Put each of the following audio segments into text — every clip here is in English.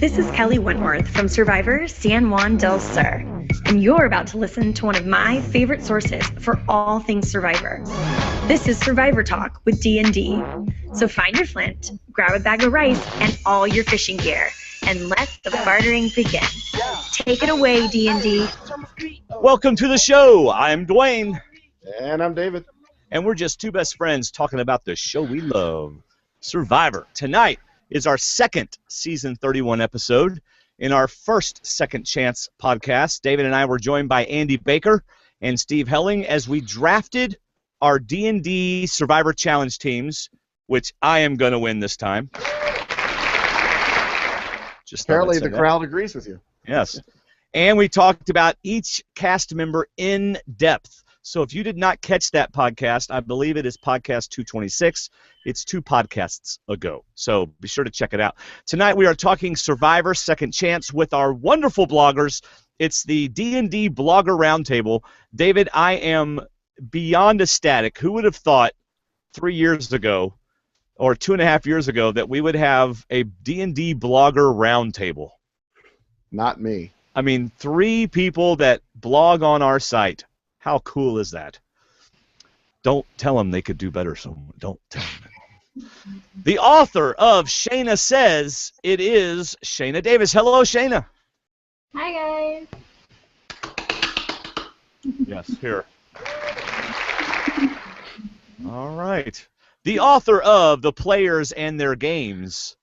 This is Kelly Wentworth from Survivor San Juan del Sur, and you're about to listen to one of my favorite sources for all things Survivor. This is Survivor Talk with D&D. So find your flint, grab a bag of rice, and all your fishing gear, and let the bartering begin. Take it away, D&D. Welcome to the show. I'm Dwaine. And I'm David. And we're just two best friends talking about the show we love, Survivor. Tonight is our second season 31 episode. In our first Second Chance podcast, David and I were joined by Andy Baker and Steve Helling as we drafted our D&D Survivor Challenge teams, which I am going to win this time. Apparently the crowd agrees with you. Yes. And we talked about each cast member in depth. So if you did not catch that podcast, I believe it is podcast 226. It's 2 podcasts ago. So be sure to check it out. Tonight we are talking Survivor Second Chance with our wonderful bloggers. It's the D&D Blogger Roundtable. David, I am beyond ecstatic. Who would have thought 3 years ago or 2.5 years ago that we would have a D&D Blogger Roundtable? Not me. I mean, 3 people that blog on our site. How cool is that? Don't tell them they could do better, so don't tell them. The author of Shayna Says, it is Shayna Davis. Hello, Shayna. Hi, guys. Yes, here. All right. The author of The Players and Their Games.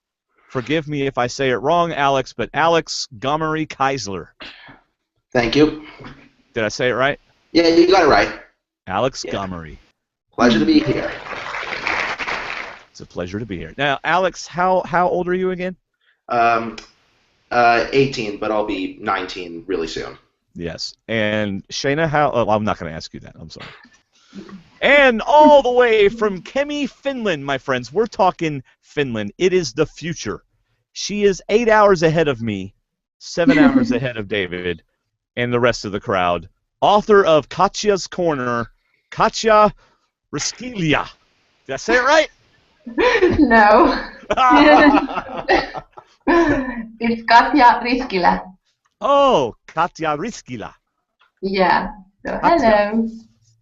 Forgive me if I say it wrong, Alex, but Alex Gomory Keisler. Thank you. Did I say it right? Yeah, you got it right. Alex Gomory. Pleasure to be here. It's a pleasure to be here. Now, Alex, how old are you again? 18, but I'll be 19 really soon. Yes. And Shayna, I'm not going to ask you that. I'm sorry. And all the way from Kemi, Finland, my friends. We're talking Finland. It is the future. She is 8 hours ahead of me, 7 hours ahead of David, and the rest of the crowd. Author of Katja's Corner, Katja Riskila. Did I say it right? No. It's Katja Riskila. Oh, Katja Riskila. Yeah. So, Katja. hello.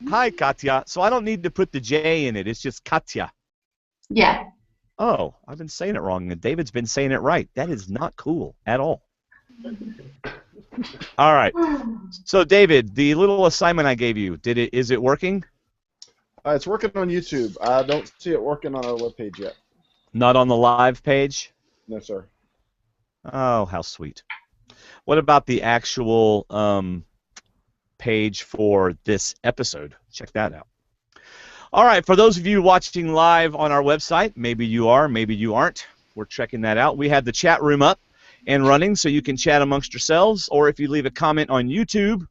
Hi, Katja. So I don't need to put the J in it. It's just Katja. Yeah. Oh, I've been saying it wrong, and David's been saying it right. That is not cool at all. All right. So, David, the little assignment I gave you, is it working? It's working on YouTube. I don't see it working on our webpage yet. Not on the live page? No, sir. Oh, how sweet. What about the actual page for this episode? Check that out. All right, for those of you watching live on our website, maybe you are, maybe you aren't. We're checking that out. We have the chat room up and running so you can chat amongst yourselves, or if you leave a comment on YouTube,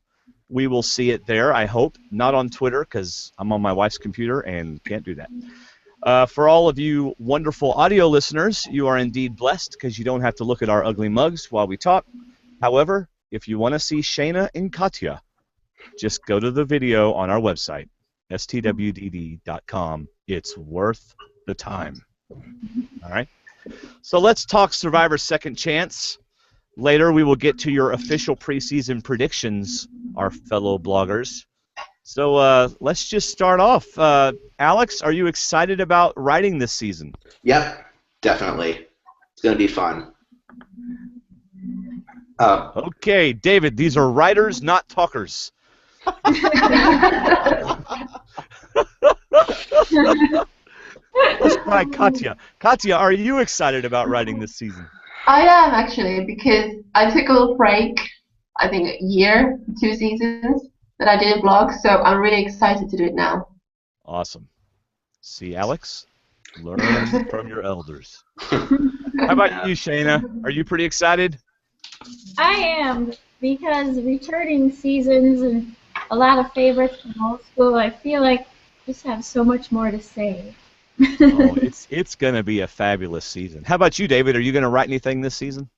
we will see it there, I hope. Not on Twitter because I'm on my wife's computer and can't do that. For all of you wonderful audio listeners, you are indeed blessed because you don't have to look at our ugly mugs while we talk. However, if you want to see Shayna and Katja, just go to the video on our website, stwdd.com. It's worth the time. All right? So let's talk Survivor Second Chance. Later we will get to your official preseason predictions, our fellow bloggers. So let's just start off. Alex, are you excited about writing this season? Yep, definitely. It's going to be fun. Okay, David, these are writers, not talkers. Let's try Katja. Katja, are you excited about writing this season? I am, actually, because I took a little break, I think a year, 2 seasons, that I didn't blog, so I'm really excited to do it now. Awesome. See, Alex? Learn from your elders. How about you, Shayna? Are you pretty excited? I am, because returning seasons and a lot of favorites from old school, I feel like I just have so much more to say. Oh, it's going to be a fabulous season. How about you, David? Are you going to write anything this season?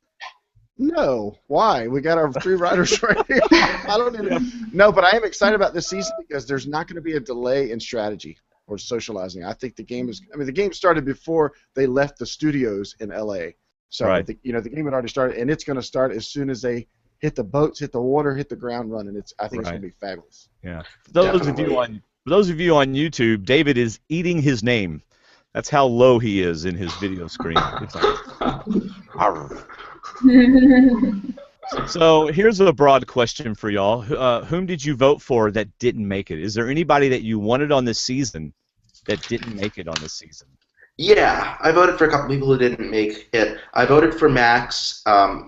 No. Why? We got our 3 writers right here. I don't even. No, but I am excited about this season because there's not going to be a delay in strategy or socializing. I think the game is. I mean, the game started before they left the studios in LA. So Right. the game had already started, and it's going to start as soon as they hit the boats, hit the water, hit the ground running. I think it's going to be fabulous. Yeah. For those of you on YouTube, David is eating his name. That's how low he is in his video screen. It's like, so here's a broad question for y'all. Whom did you vote for that didn't make it? Is there anybody that you wanted on this season that didn't make it on this season? Yeah, I voted for a couple people who didn't make it. I voted for Max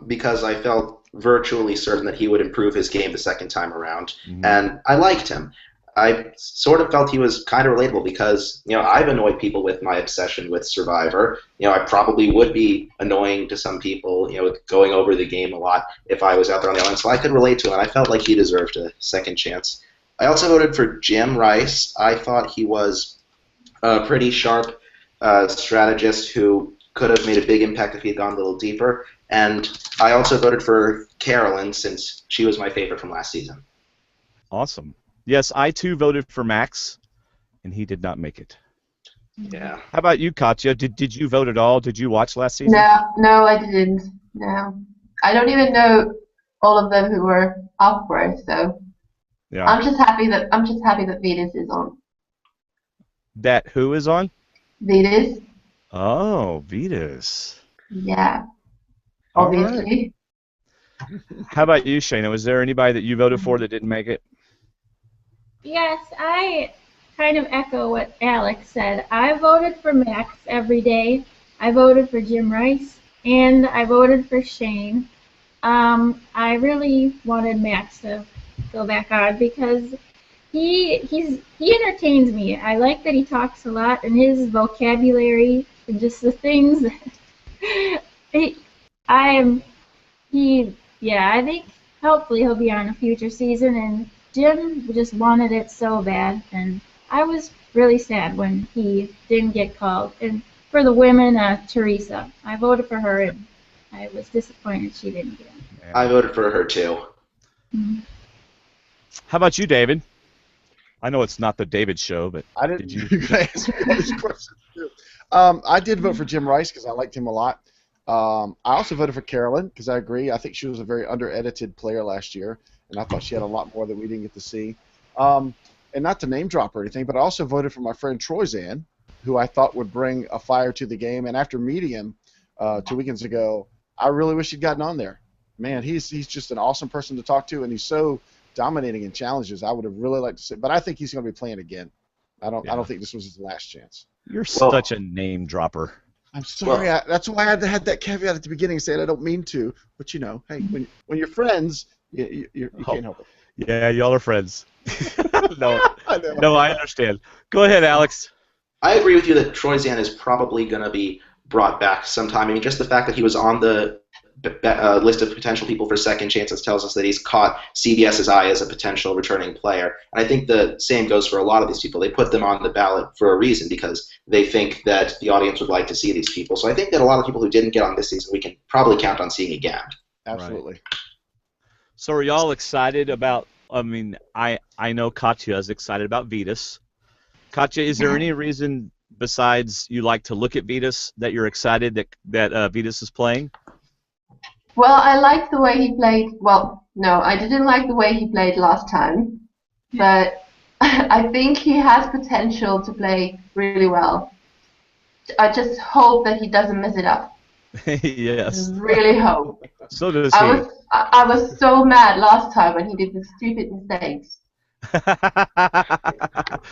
because I felt virtually certain that he would improve his game the second time around, and I liked him. I sort of felt he was kind of relatable because, I've annoyed people with my obsession with Survivor. I probably would be annoying to some people, going over the game a lot if I was out there on the island, so I could relate to him, and I felt like he deserved a second chance. I also voted for Jim Rice. I thought he was a pretty sharp strategist who could have made a big impact if he had gone a little deeper. And I also voted for Carolyn since she was my favorite from last season. Awesome. Yes, I too voted for Max, and he did not make it. Yeah. How about you, Katja? Did you vote at all? Did you watch last season? No, I didn't. No, I don't even know all of them who were up for it. So Yeah. I'm just happy that Venus is on. That who is on? Venus. Oh, Vetus. Yeah. All Obviously. right. How about you, Shayna? Was there anybody that you voted for that didn't make it? Yes, I kind of echo what Alex said. I voted for Max every day. I voted for Jim Rice, and I voted for Shane. I really wanted Max to go back on because he entertains me. I like that he talks a lot, and his vocabulary and just the things. I think hopefully he'll be on a future season, and Jim just wanted it so bad, and I was really sad when he didn't get called. And for the women, Teresa, I voted for her, and I was disappointed she didn't get it. I voted for her too. Mm-hmm. How about you, David? I know it's not the David show, but I didn't. did you? You can ask me all these questions too. I did vote for Jim Rice because I liked him a lot. I also voted for Carolyn because I agree. I think she was a very under-edited player last year, and I thought she had a lot more that we didn't get to see. And not to name drop or anything, but I also voted for my friend Troy Zan, who I thought would bring a fire to the game. And after meeting him 2 weekends ago, I really wish he'd gotten on there. Man, he's just an awesome person to talk to, and he's so dominating in challenges. I would have really liked to see, but I think he's going to be playing again. I don't think this was his last chance. You're such a name dropper. I'm sorry. That's why I had that caveat at the beginning, saying I don't mean to. But hey, when you're friends, you can't help it. Yeah, y'all are friends. No, I understand. Go ahead, Alex. I agree with you that Troy Zan is probably going to be brought back sometime. I mean, just the fact that he was on the list of potential people for second chances tells us that he's caught CBS's eye as a potential returning player. And I think the same goes for a lot of these people. They put them on the ballot for a reason because they think that the audience would like to see these people. So I think that a lot of people who didn't get on this season we can probably count on seeing again. Absolutely. Right. So are y'all excited about, I know Katja is excited about Vetus. Katja, is there any reason besides you like to look at Vetus that you're excited that Vetus is playing? Well, I liked the way he played. Well, no, I didn't like the way he played last time, but I think he has potential to play really well. I just hope that he doesn't mess it up. Yes. I really hope. So does he. I was so mad last time when he did the stupid mistakes.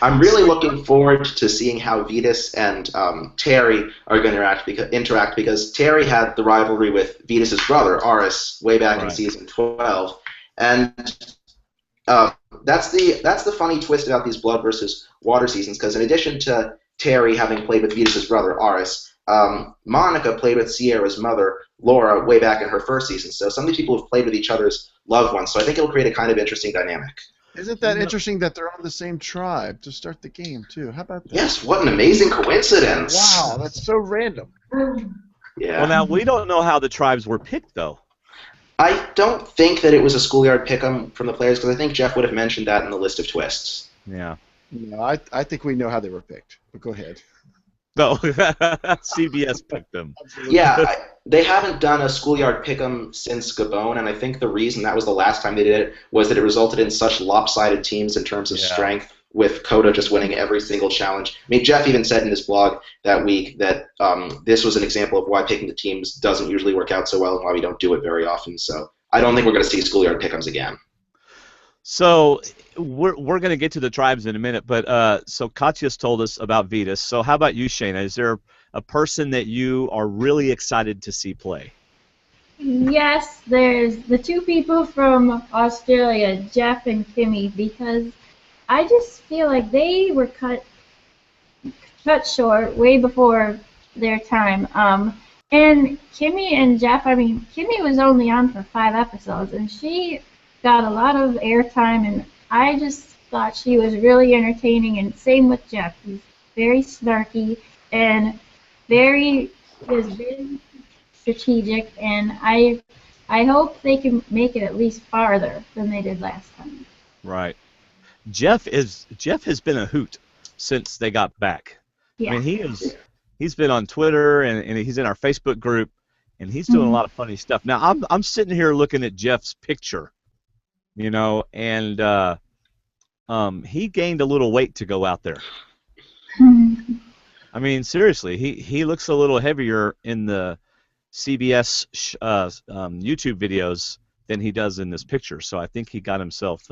I'm really looking forward to seeing how Vetus and Terry are going to interact because Terry had the rivalry with Vetus's brother, Aris, way back in season 12. And that's the funny twist about these Blood versus Water seasons, because in addition to Terry having played with Vetus's brother, Aris, Monica played with Sierra's mother, Laura, way back in her first season. So some of these people have played with each other's loved ones. So I think it'll create a kind of interesting dynamic. Isn't that interesting that they're on the same tribe to start the game, too? How about that? Yes, what an amazing coincidence. Wow, that's so random. Yeah. Well, now, we don't know how the tribes were picked, though. I don't think that it was a schoolyard pick-em from the players, because I think Jeff would have mentioned that in the list of twists. Yeah. No, I think we know how they were picked, but go ahead. No, CBS picked them. Absolutely. Yeah, they haven't done a schoolyard pick'em since Gabon, and I think the reason that was the last time they did it was that it resulted in such lopsided teams in terms of Yeah. strength, with Coda just winning every single challenge. I mean, Jeff even said in his blog that week that this was an example of why picking the teams doesn't usually work out so well and why we don't do it very often. So I don't think we're going to see schoolyard pick'ems again. So we're going to get to the tribes in a minute, but so Katya's told us about Vetus. So how about you, Shayna? Is there a person that you are really excited to see play? Yes, there's the two people from Australia, Jeff and Kimmy, because I just feel like they were cut short way before their time. And Kimmy and Jeff, I mean, Kimmy was only on for 5 episodes, and she got a lot of airtime, and I just thought she was really entertaining. And same with Jeff, he's very snarky and very strategic, and I hope they can make it at least farther than they did last time. Right. Jeff has been a hoot since they got back. Yeah. I mean, he's been on Twitter and he's in our Facebook group, and he's doing a lot of funny stuff. Now I'm sitting here looking at Jeff's picture, you know, and he gained a little weight to go out there. I mean, seriously, he looks a little heavier in the CBS YouTube videos than he does in this picture. So I think he got himself.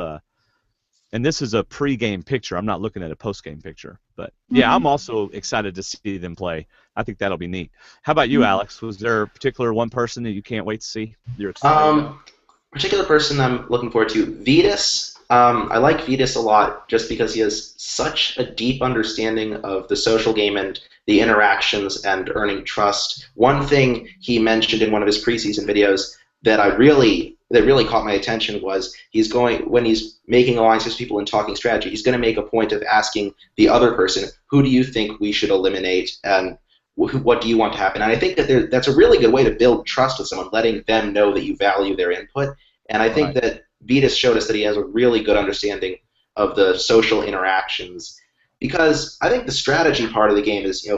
And this is a pre-game picture. I'm not looking at a post-game picture. But yeah, I'm also excited to see them play. I think that'll be neat. How about you, Alex? Was there a particular one person that you can't wait to see? You're excited about? Particular person I'm looking forward to, Vetus. I like Vetus a lot just because he has such a deep understanding of the social game and the interactions and earning trust. One thing he mentioned in one of his preseason videos that really caught my attention was when he's making alliances with people and talking strategy, he's going to make a point of asking the other person, who do you think we should eliminate and what do you want to happen? And I think that that's a really good way to build trust with someone, letting them know that you value their input. And I think that Vetus showed us that he has a really good understanding of the social interactions, because I think the strategy part of the game is,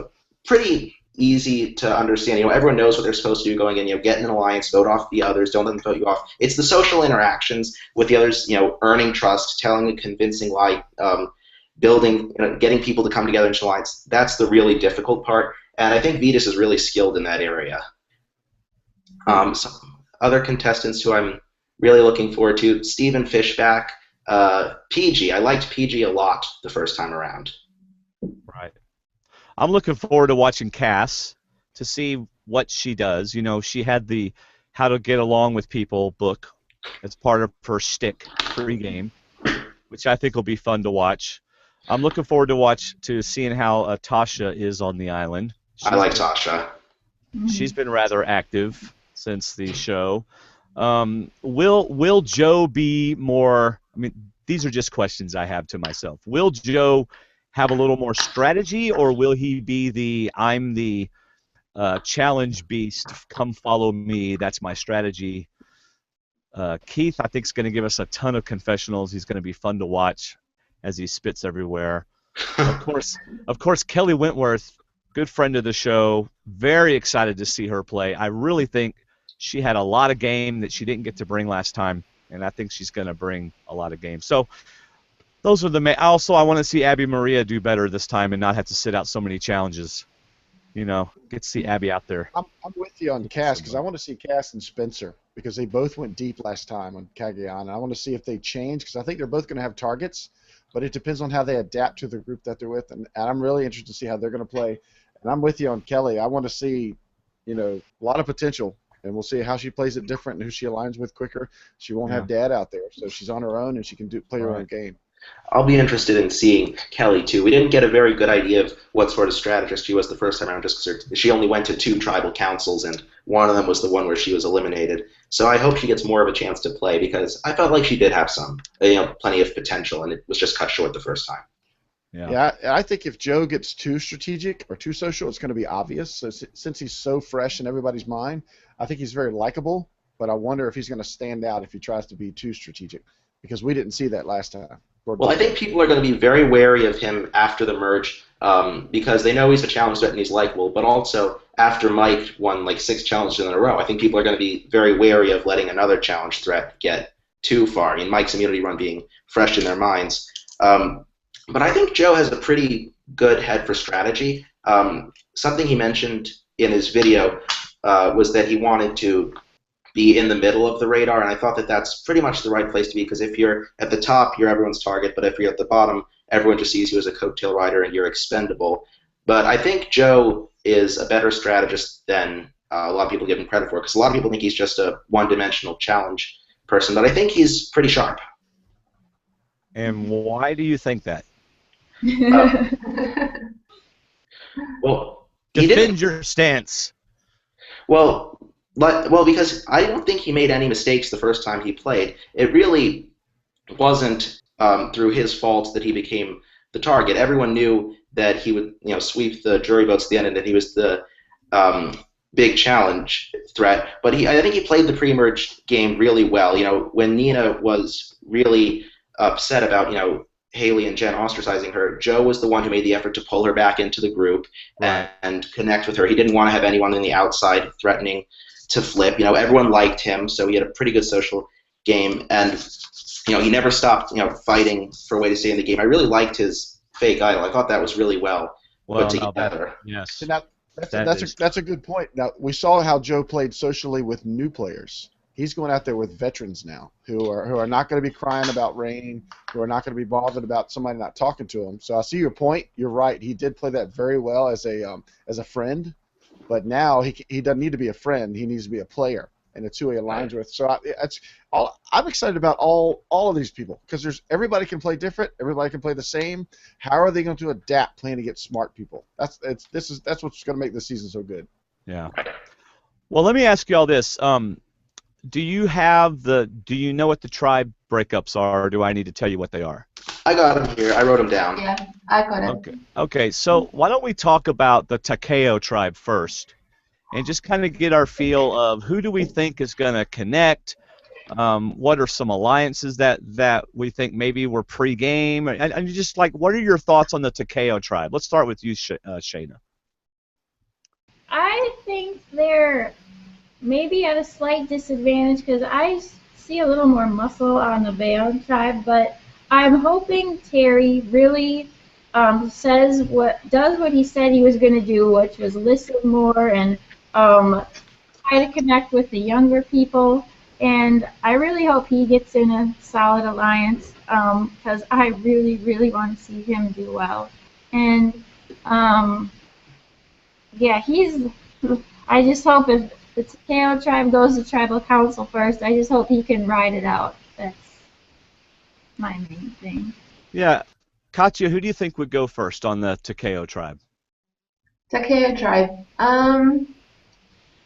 pretty easy to understand. Everyone knows what they're supposed to do going in. Get in an alliance, vote off the others, don't let them vote you off. It's the social interactions with the others, earning trust, telling a convincing lie, building, getting people to come together in alliance. That's the really difficult part, and I think Vetus is really skilled in that area. Some other contestants who I'm really looking forward to, Stephen Fishback, PG. I liked PG a lot the first time around. Right. I'm looking forward to watching Cass to see what she does. She had the How to Get Along with People book as part of her shtick pregame, which I think will be fun to watch. I'm looking forward to seeing how Tasha is on the island. I like Tasha. She's been rather active since the show. Will Joe be more? I mean, these are just questions I have to myself. Will Joe have a little more strategy, or will he be I'm the challenge beast, come follow me, that's my strategy? Keith, I think, is going to give us a ton of confessionals. He's going to be fun to watch as he spits everywhere. Of course, Kelly Wentworth, good friend of the show, very excited to see her play. I really think she had a lot of game that she didn't get to bring last time, and I think she's going to bring a lot of game. So those are the also, I want to see Abby Maria do better this time and not have to sit out so many challenges. Get to see Abby out there. I'm with you on Cass, because I want to see Cass and Spencer, because they both went deep last time on Cagayan. I want to see if they change, because I think they're both going to have targets, but it depends on how they adapt to the group that they're with, and I'm really interested to see how they're going to play. And I'm with you on Kelly. I want to see, a lot of potential, and we'll see how she plays it different and who she aligns with quicker. She won't have Dad out there, so she's on her own and she can play her own game. I'll be interested in seeing Kelly, too. We didn't get a very good idea of what sort of strategist she was the first time around, just because she only went to 2 tribal councils, and one of them was the one where she was eliminated. So I hope she gets more of a chance to play, because I felt like she did have plenty of potential, and it was just cut short the first time. Yeah, I think if Joe gets too strategic or too social, it's going to be obvious. So since he's so fresh in everybody's mind, I think he's very likable, but I wonder if he's going to stand out if he tries to be too strategic, because we didn't see that last time. Well, I think people are going to be very wary of him after the merge because they know he's a challenge threat and he's likable, but also after Mike won like 6 challenges in a row, I think people are going to be very wary of letting another challenge threat get too far. I mean, Mike's immunity run being fresh in their minds. But I think Joe has a pretty good head for strategy. Something he mentioned in his video was that he wanted to be in the middle of the radar, and I thought that that's pretty much the right place to be, because if you're at the top, you're everyone's target, but if you're at the bottom, everyone just sees you as a coattail rider and you're expendable. But I think Joe is a better strategist than a lot of people give him credit for, because a lot of people think he's just a one-dimensional challenge person, but I think he's pretty sharp. And why do you think that? Well, defend your stance. Well, because I don't think he made any mistakes the first time he played. It really wasn't through his fault that he became the target. Everyone knew that he would, sweep the jury votes at the end, and that he was the big challenge threat. But I think he played the pre-merge game really well. When Nina was really upset about, Haley and Jen ostracizing her, Joe was the one who made the effort to pull her back into the group and connect with her. He didn't want to have anyone on the outside threatening to flip. Everyone liked him, so he had a pretty good social game, and he never stopped, fighting for a way to stay in the game. I really liked his fake idol. I thought that was really well put together. Yes. So now, that's a good point. Now, we saw how Joe played socially with new players. He's going out there with veterans now who are not going to be crying about rain, who are not going to be bothered about somebody not talking to him. So I see your point. You're right. He did play that very well as a friend, but now he doesn't need to be a friend. He needs to be a player, and it's who he aligns with. So I'm excited about all of these people, because everybody can play different. Everybody can play the same. How are they going to adapt playing against smart people? That's what's going to make this season so good. Yeah. Well, let me ask you all this. Do you know what the tribe breakups are, or do I need to tell you what they are? I got them here. I wrote them down. Yeah, I got it. Okay. So why don't we talk about the Tequo tribe first, and just kind of get our feel of who do we think is going to connect. What are some alliances that we think maybe were pre-game, and just like, what are your thoughts on the Tequo tribe? Let's start with you, Shayna. I think they're maybe at a slight disadvantage because I see a little more muscle on the Bayon tribe, but I'm hoping Terry really does what he said he was going to do, which was listen more and try to connect with the younger people. And I really hope he gets in a solid alliance, because I really, really want to see him do well. And I just hope if the Tequo tribe goes to tribal council first, I just hope he can ride it out. That's my main thing. Yeah. Katja, who do you think would go first on the Tequo tribe? Tequo tribe.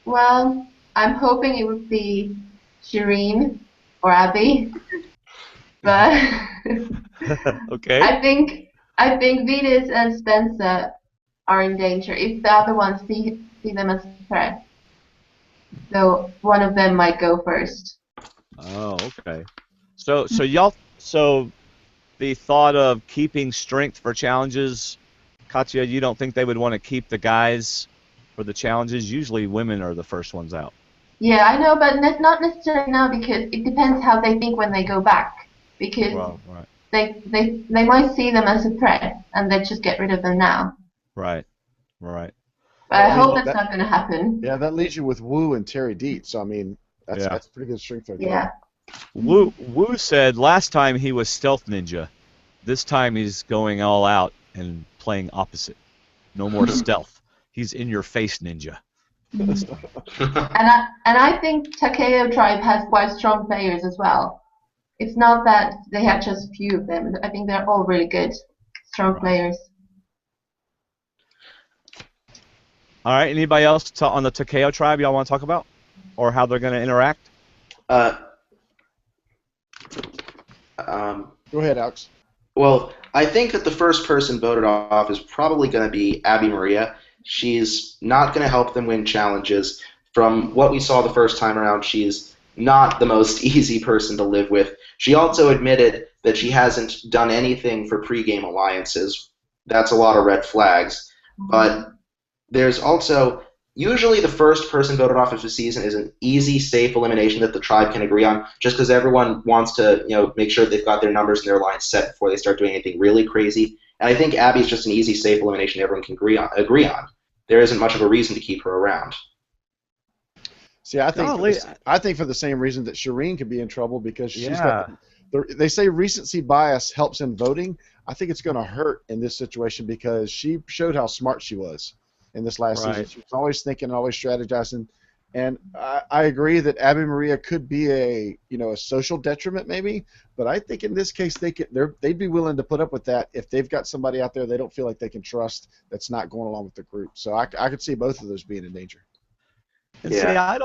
Well, I'm hoping it would be Shireen or Abby, but okay. I think Venus and Spencer are in danger if the other ones see them as a threat. So one of them might go first. Oh, okay. So the thought of keeping strength for challenges, Katja, you don't think they would want to keep the guys for the challenges? Usually women are the first ones out. Yeah, I know, but not necessarily now, because it depends how they think when they go back. Because they might see them as a threat, and they just get rid of them now. Right. But I hope that's not going to happen. Yeah, that leaves you with Wu and Terry Dietz. So I mean, that's pretty good strength right there. Yeah. Wu said last time he was stealth ninja. This time he's going all out and playing opposite. No more stealth. He's in your face ninja. and I think Tequo tribe has quite strong players as well. It's not that they have just a few of them. I think they're all really good, strong players. All right. Anybody else on the Tequo tribe y'all want to talk about, or how they're going to interact? Go ahead, Alex. Well, I think that the first person voted off is probably going to be Abby Maria. She's not going to help them win challenges. From what we saw the first time around, she's not the most easy person to live with. She also admitted that she hasn't done anything for pregame alliances. That's a lot of red flags. But there's also usually the first person voted off of the season is an easy, safe elimination that the tribe can agree on, just because everyone wants to, make sure they've got their numbers and their lines set before they start doing anything really crazy. And I think Abby's just an easy, safe elimination everyone can agree on. There isn't much of a reason to keep her around. See, I think for the same reason that Shireen could be in trouble because she's got they say recency bias helps in voting. I think it's going to hurt in this situation because she showed how smart she was in this last season. She was always thinking, always strategizing. And I agree that Abby Maria could be a social detriment maybe, but I think in this case they'd be willing to put up with that if they've got somebody out there they don't feel like they can trust that's not going along with the group. So I could see both of those being in danger. And see, I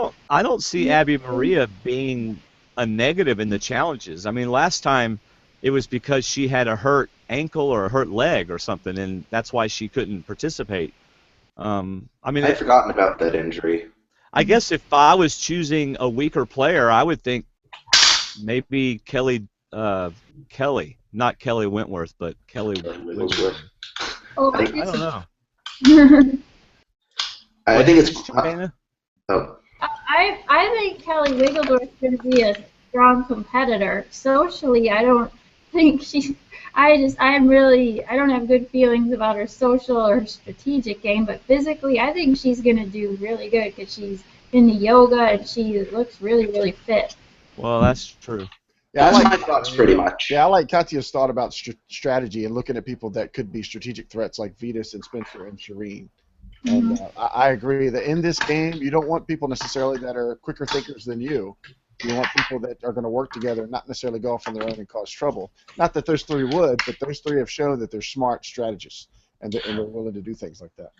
don't see Abby Maria being a negative in the challenges. I mean, last time it was because she had a hurt ankle or a hurt leg or something, and that's why she couldn't participate. I'd forgotten about that injury. I guess if I was choosing a weaker player, I would think maybe Kelly, not Kelly Wentworth, but Kelly Wigglesworth. I don't know. I think it's. I think Kelly Wigglesworth is going to be a strong competitor. Socially, I don't think she's. I don't have good feelings about her social or her strategic game, but physically, I think she's going to do really good because she's into yoga and she looks really, really fit. Well, that's true. Yeah, that's my thoughts pretty much. Yeah, I like Katya's thought about strategy and looking at people that could be strategic threats like Vetus and Spencer and Shireen. And I agree that in this game, you don't want people necessarily that are quicker thinkers than you. You want people that are going to work together and not necessarily go off on their own and cause trouble. Not that those three would, but those three have shown that they're smart strategists and they're willing to do things like that.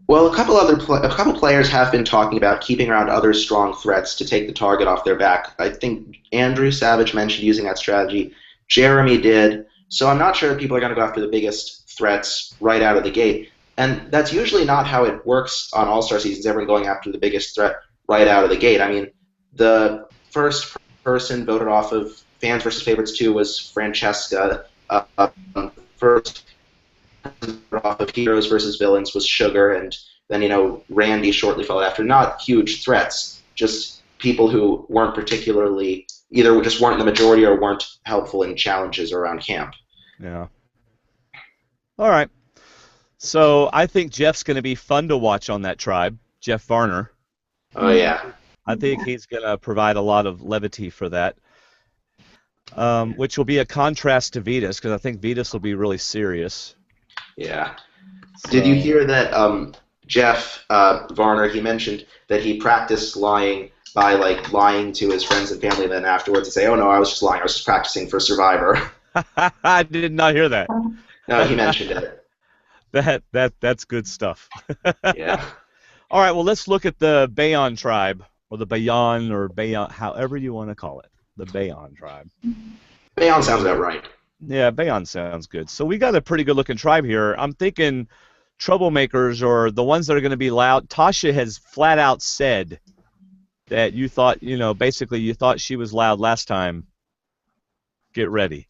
Well, a couple players have been talking about keeping around other strong threats to take the target off their back. I think Andrew Savage mentioned using that strategy. Jeremy did. So I'm not sure that people are going to go after the biggest threats right out of the gate. And that's usually not how it works on All-Star seasons, everyone going after the biggest threat right out of the gate. I mean, the first person voted off of Fans vs. Favorites 2 was Francesca. First voted off of Heroes vs. Villains was Sugar, and then, Randy shortly followed after. Not huge threats, just people who weren't particularly, either just weren't the majority or weren't helpful in challenges around camp. Yeah. All right. So I think Jeff's going to be fun to watch on that tribe, Jeff Varner. Oh, yeah. I think he's going to provide a lot of levity for that, which will be a contrast to Vetus, because I think Vetus will be really serious. Yeah. So. Did you hear that Jeff Varner, he mentioned that he practiced lying by, lying to his friends and family, and then afterwards he'd say, oh, no, I was just lying. I was just practicing for Survivor. I did not hear that. No, he mentioned it. That's good stuff. Yeah. All right, well, let's look at the Bayon tribe, or the Bayon, or Bayon, however you want to call it, the Bayon tribe. Bayon sounds about right. Yeah, Bayon sounds good. So we got a pretty good-looking tribe here. I'm thinking troublemakers, or the ones that are going to be loud. Tasha has flat out said that you thought, basically you thought she was loud last time. Get ready,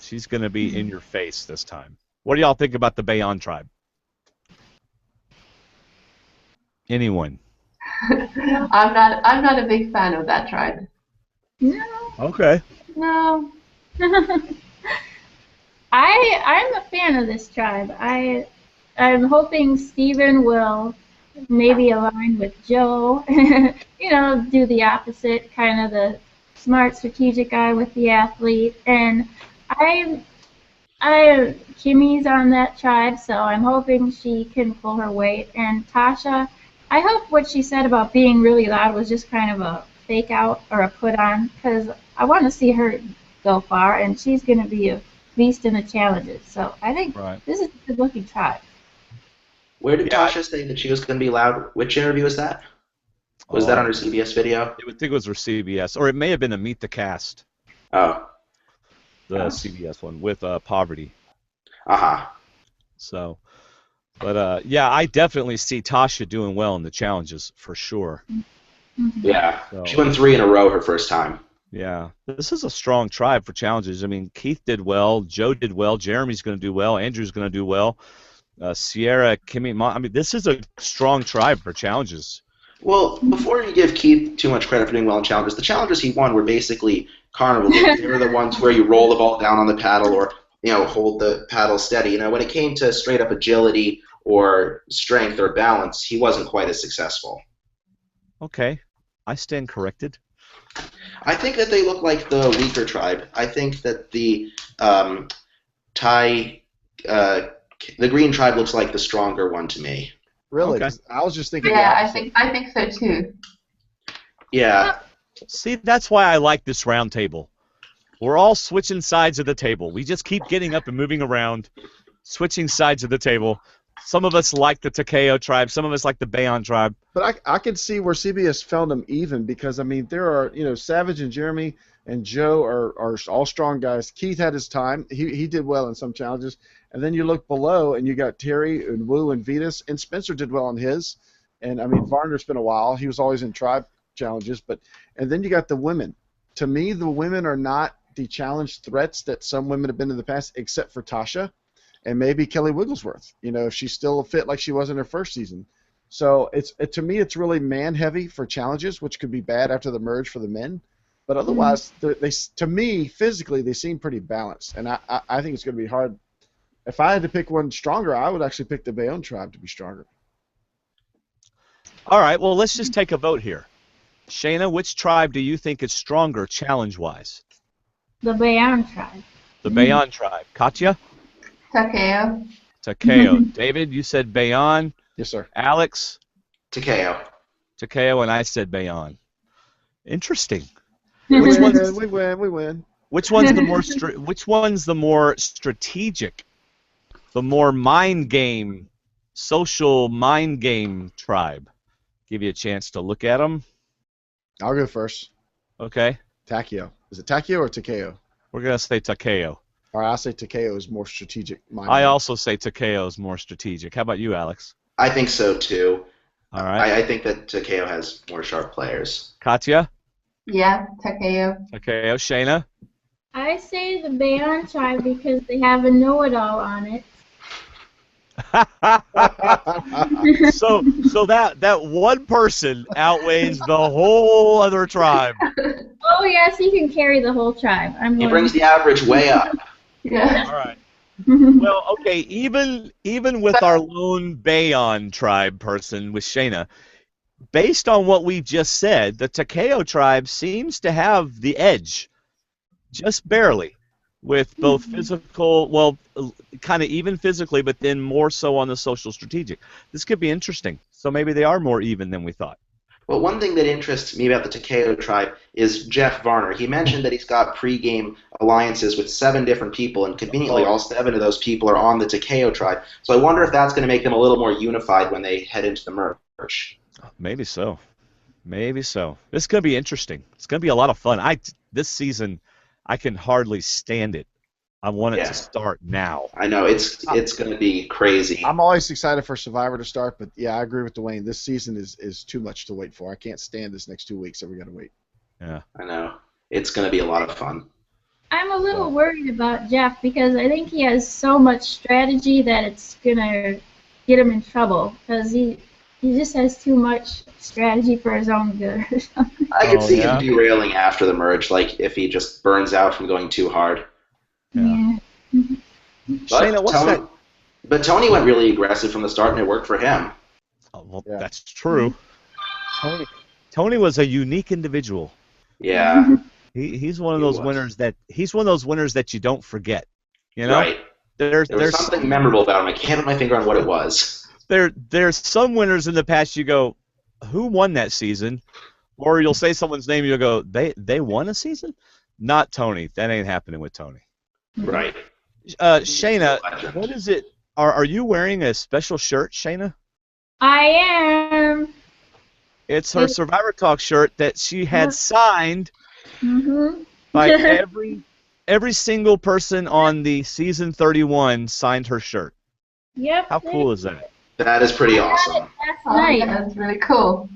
She's going to be in your face this time. What do y'all think about the Bayon tribe? Anyone? I'm not a big fan of that tribe. No. Okay. No. I'm a fan of this tribe. I'm hoping Steven will maybe align with Joe. Do the opposite, kind of the smart, strategic guy with the athlete. And Kimmy's on that tribe, so I'm hoping she can pull her weight. And Tasha, I hope what she said about being really loud was just kind of a fake out or a put on, because I want to see her go far, and she's going to be a beast in the challenges. So I think this is a good-looking tribe. Where did Tasha say that she was going to be loud? Which interview was that? Was that on her CBS video? I think it was her CBS, or it may have been a Meet the Cast. Oh. The CBS one with Poverty. Uh-huh. So, but yeah, I definitely see Tasha doing well in the challenges for sure. Yeah, so. She won 3 in a row her first time. Yeah, this is a strong tribe for challenges. I mean, Keith did well, Joe did well, Jeremy's going to do well, Andrew's going to do well, Sierra, Kimmy, I mean, this is a strong tribe for challenges. Well, before you give Keith too much credit for doing well in challenges, the challenges he won were basically carnival games. They were the ones where you roll the ball down on the paddle or hold the paddle steady. When it came to straight up agility or strength or balance, he wasn't quite as successful. Okay, I stand corrected. I think that they look like the weaker tribe. I think that the the green tribe looks like the stronger one to me. Really? Okay. I was just thinking. Yeah, I think so too. Yeah. See, that's why I like this round table. We're all switching sides of the table. We just keep getting up and moving around, switching sides of the table. Some of us like the Tequo tribe. Some of us like the Bayon tribe. But I can see where CBS found them even because, I mean, there are, Savage and Jeremy and Joe are all strong guys. Keith had his time. He did well in some challenges. And then you look below and you got Terry and Wu and Vetus, and Spencer did well on his. And, I mean, Varner's been a while. He was always in tribe challenges. And then you got the women. To me, the women are not the challenge threats that some women have been in the past, except for Tasha. And maybe Kelly Wigglesworth, if she's still fit like she was in her first season. So to me, it's really man-heavy for challenges, which could be bad after the merge for the men. But otherwise, to me, physically, they seem pretty balanced. And I think it's going to be hard. If I had to pick one stronger, I would actually pick the Bayon tribe to be stronger. All right, well, let's just take a vote here. Shayna, which tribe do you think is stronger challenge-wise? The Bayon tribe. The Bayon tribe. Katja? Tequo. Tequo. David, you said Bayon. Yes, sir. Alex? Tequo. Tequo, and I said Bayon. Interesting. We win. Which one's the more strategic? The more mind game, social mind game tribe. Give you a chance to look at them. I'll go first. Okay. Tequo. Is it Tequo or Tequo? We're gonna say Tequo. All right, I'll say Tequo is more strategic. I also say Tequo is more strategic. How about you, Alex? I think so too. All right. I think that Tequo has more sharp players. Katja? Yeah, Tequo. Tequo. Shayna? I say the Bayon tribe because they have a know-it-all on it. so that one person outweighs the whole other tribe. Oh yes, he can carry the whole tribe. He brings the average way up. Yeah. All right. Well, okay. Even with our lone Bayon tribe person with Shayna, based on what we've just said, the Tequo tribe seems to have the edge, just barely, with both physical, well, kind of even physically, but then more so on the social strategic. This could be interesting. So maybe they are more even than we thought. Well, one thing that interests me about the Tequo tribe is Jeff Varner. He mentioned that he's got pre-game alliances with 7 different people, and conveniently all 7 of those people are on the Tequo tribe. So I wonder if that's going to make them a little more unified when they head into the merge. Maybe so. Maybe so. This is going to be interesting. It's going to be a lot of fun. This season, I can hardly stand it. I want it to start now. I know. It's going to be crazy. I'm always excited for Survivor to start, but yeah, I agree with Dwaine. This season is too much to wait for. I can't stand this next 2 weeks, so we got to wait. Yeah. I know. It's going to be a lot of fun. I'm a little worried about Jeff because I think he has so much strategy that it's going to get him in trouble because he just has too much strategy for his own good or something. I could see him derailing after the merge, like if he just burns out from going too hard. Yeah. Shayna, what's that? But Tony went really aggressive from the start, and it worked for him. Oh, well, that's true. Tony was a unique individual. Yeah. He's one of those winners that you don't forget. You know? Right. There's something memorable about him. I can't put my finger on what it was. There's some winners in the past you go, who won that season? Or you'll say someone's name and you'll go, they won a season? Not Tony. That ain't happening with Tony. Right. Shayna, what is it? Are you wearing a special shirt, Shayna? I am. It's her Survivor Talk shirt that she had signed by every single person on the season 31 signed her shirt. Yep. How cool is that? That is pretty awesome. That's nice. That's really cool.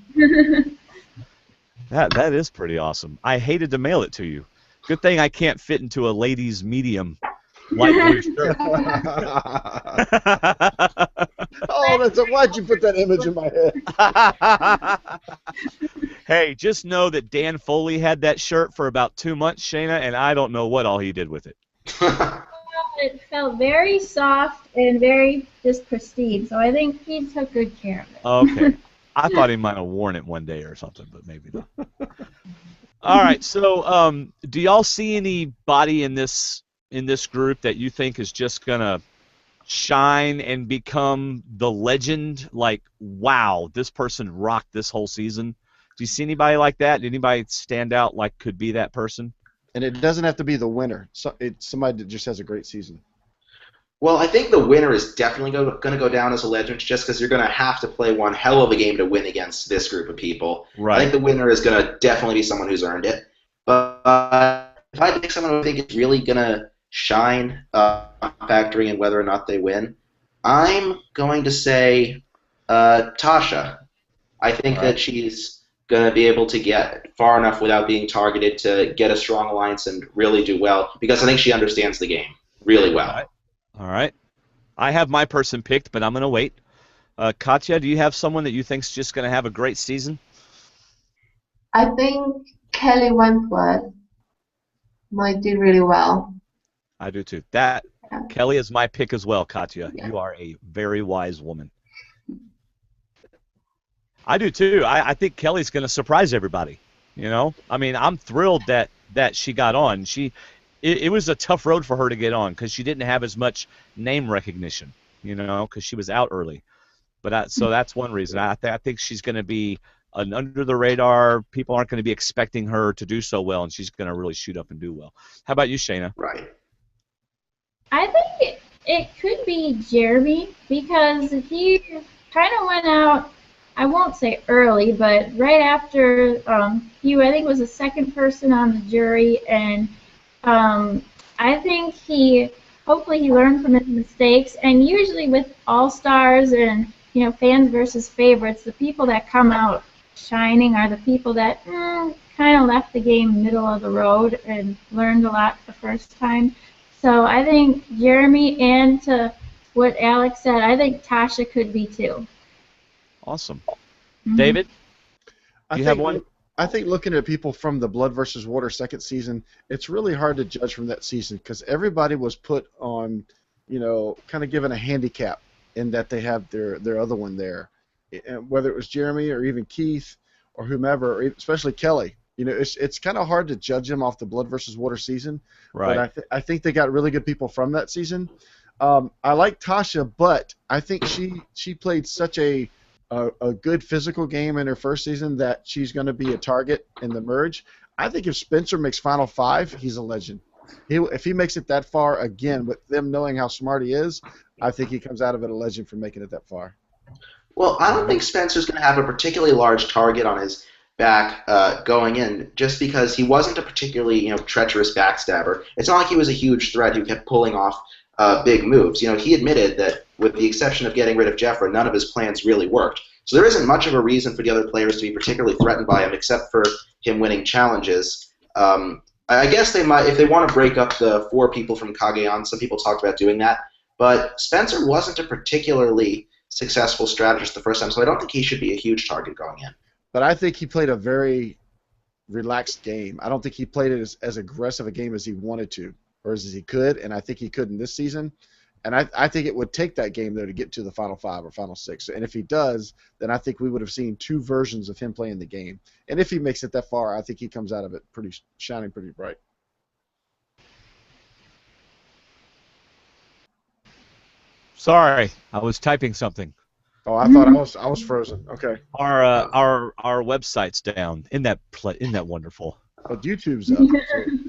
That is pretty awesome. I hated to mail it to you. Good thing I can't fit into a ladies' medium light blue shirt. Oh, why'd you put that image in my head? Hey, just know that Dan Foley had that shirt for about 2 months, Shayna, and I don't know what all he did with it. It felt very soft and very just pristine, so I think he took good care of it. Okay. I thought he might have worn it one day or something, but maybe not. All right, so do y'all see anybody in this group that you think is just gonna shine and become the legend? Like, wow, this person rocked this whole season. Do you see anybody like that? Did anybody stand out like could be that person? And it doesn't have to be the winner. So it's somebody that just has a great season. Well, I think the winner is definitely going to go down as a legend just because you're going to have to play one hell of a game to win against this group of people. Right. I think the winner is going to definitely be someone who's earned it. But if I pick someone who I think is really going to shine, factoring in whether or not they win, I'm going to say Tasha. I think that she's going to be able to get far enough without being targeted to get a strong alliance and really do well because I think she understands the game really well. All right. I have my person picked, but I'm going to wait. Katja, do you have someone that you think's just going to have a great season? I think Kelly Wentworth might do really well. I do too. Kelly is my pick as well, Katja. Yeah. You are a very wise woman. I do too. I think Kelly's going to surprise everybody. You know, I mean, I'm thrilled that she got on. It was a tough road for her to get on because she didn't have as much name recognition, you know, because she was out early. But so that's one reason. I think she's going to be an under the radar. People aren't going to be expecting her to do so well, and she's going to really shoot up and do well. How about you, Shayna? Right. I think it could be Jeremy because he kind of went out, I won't say early, but right after he, I think, was the second person on the jury, and I think hopefully he learned from his mistakes, and usually with all-stars and, you know, fans versus favorites, the people that come out shining are the people that kind of left the game middle of the road and learned a lot the first time. So I think Jeremy, and to what Alex said, I think Tasha could be too. Awesome. Mm-hmm. David, you have one? I think looking at people from the Blood versus Water second season, it's really hard to judge from that season because everybody was put on, you know, kind of given a handicap in that they have their other one there. And whether it was Jeremy or even Keith or whomever, or especially Kelly, you know, it's kind of hard to judge them off the Blood versus Water season. Right. But I think they got really good people from that season. I like Tasha, but I think she played such a good physical game in her first season that she's going to be a target in the merge. I think if Spencer makes Final Five, he's a legend. If he makes it that far again, with them knowing how smart he is, I think he comes out of it a legend for making it that far. Well, I don't think Spencer's going to have a particularly large target on his back going in, just because he wasn't a particularly treacherous backstabber. It's not like he was a huge threat who kept pulling off big moves. You know, he admitted that with the exception of getting rid of Jeffra, none of his plans really worked. So there isn't much of a reason for the other players to be particularly threatened by him, except for him winning challenges. I guess they might, if they want to break up the 4 people from Kageyan, some people talked about doing that. But Spencer wasn't a particularly successful strategist the first time, so I don't think he should be a huge target going in. But I think he played a very relaxed game. I don't think he played it as aggressive a game as he wanted to, or as he could, and I think he could in this season. And I think it would take that game, though, to get to the Final 5 or Final 6. And if he does, then I think we would have seen 2 versions of him playing the game. And if he makes it that far, I think he comes out of it shining pretty bright. Sorry, I was typing something. Oh, I thought I was frozen. Okay. Our website's down. Isn't that wonderful? Well, YouTube's up. So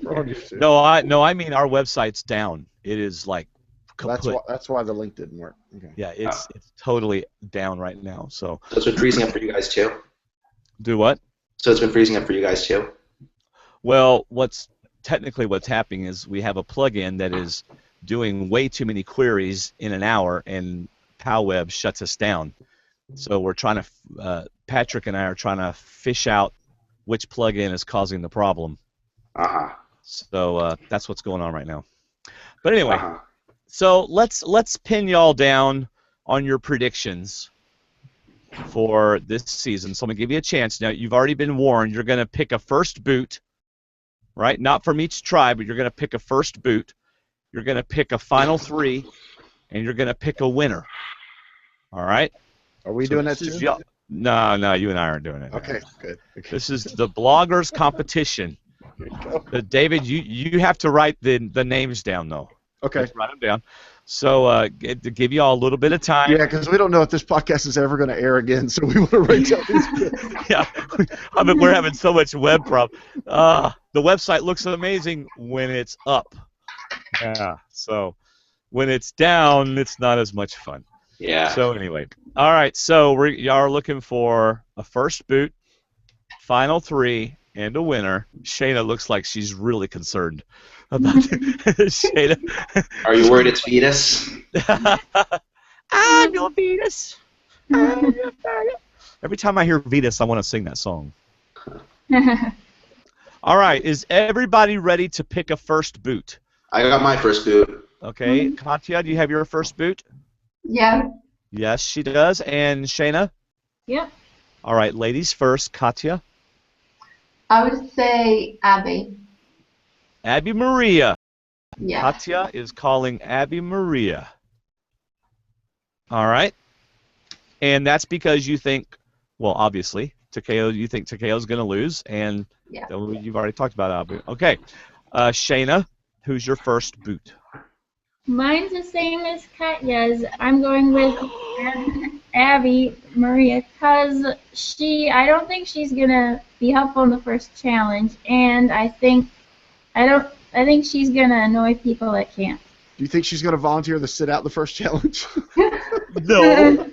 we're on YouTube. No, I mean our website's down. It is like kaput. That's why the link didn't work. Okay. Yeah, it's totally down right now. So it's been freezing up for you guys too? Do what? So it's been freezing up for you guys too? Well, what's happening is we have a plugin that is doing way too many queries in an hour, and PowWeb shuts us down. So we're trying to, Patrick and I are trying to fish out which plugin is causing the problem. So that's what's going on right now. But anyway, so let's pin y'all down on your predictions for this season. So I'm going to give you a chance. Now, you've already been warned. You're going to pick a first boot, right? Not from each tribe, but you're going to pick a first boot. You're going to pick a final 3, and you're going to pick a winner. All right? Are we doing that too? No, you and I aren't doing it. Okay, good. Okay. This is the bloggers competition. David, you have to write the names down, though. Okay. Write them down. So to give you all a little bit of time. Yeah, because we don't know if this podcast is ever going to air again, so we want to write down these. Yeah, I mean, we're having so much web problem. The website looks amazing when it's up. Yeah, so when it's down, it's not as much fun. Yeah. So anyway, all right. So y'all are looking for a first boot, final 3, and a winner. Shayna looks like she's really concerned about Shayna. Are you worried it's Vetus? I'm your Vetus. Every time I hear Vetus, I want to sing that song. All right. Is everybody ready to pick a first boot? I got my first boot. Okay. Katja, do you have your first boot? Yeah. Yes, she does. And Shayna? Yep. All right. Ladies first. Katja? I would say Abby. Abby Maria. Yeah. Katja is calling Abby Maria. All right. And that's because you think, well, obviously, Tequo, you think Tequo's going to lose, and Yeah. you've already talked about Abby. Okay. Shayna, who's your first boot? Mine's the same as Katya's. I'm going with Abby Maria because I don't think she's gonna be helpful in the first challenge, and I think she's gonna annoy people that can't. Do you think she's going to volunteer to sit out the first challenge? No.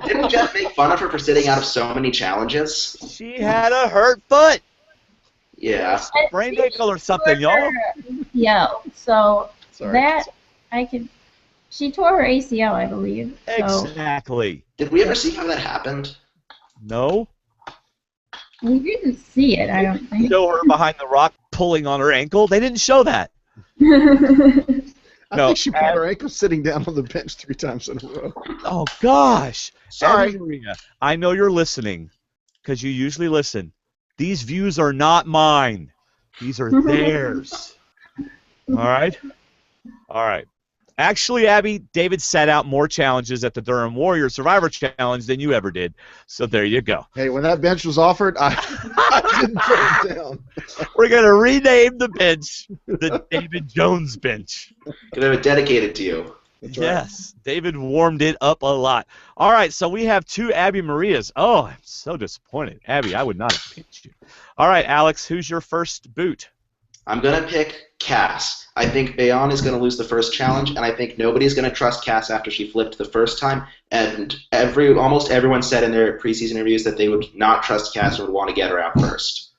Didn't Jeff make fun of her for sitting out of so many challenges? She had a hurt foot. Yeah. Brain ankle or something, y'all. Yeah. So Sorry. that she tore her ACL, I believe. So Exactly. Did we ever see how that happened? No. we didn't see it, I don't think. Show her behind the rock pulling on her ankle. They didn't show that. I No, think she pulled her ankle sitting down on the bench 3 times in a row. Oh, gosh. Sorry. Abby Maria, I know you're listening because you usually listen. These views are not mine. These are theirs. All right? All right. Actually, Abby, David sat out more challenges at the Durham Warrior Survivor Challenge than you ever did. So there you go. Hey, when that bench was offered, I didn't turn it down. We're going to rename the bench the David Jones bench. Gonna have it dedicated to you. That's right. Yes, David warmed it up a lot. All right, so we have 2 Abby Marias. Oh, I'm so disappointed. Abby, I would not have picked you. All right, Alex, who's your first boot? I'm gonna pick Cass. I think Bayon is gonna lose the first challenge, and I think nobody's gonna trust Cass after she flipped the first time. And almost everyone said in their preseason interviews that they would not trust Cass and would want to get her out first.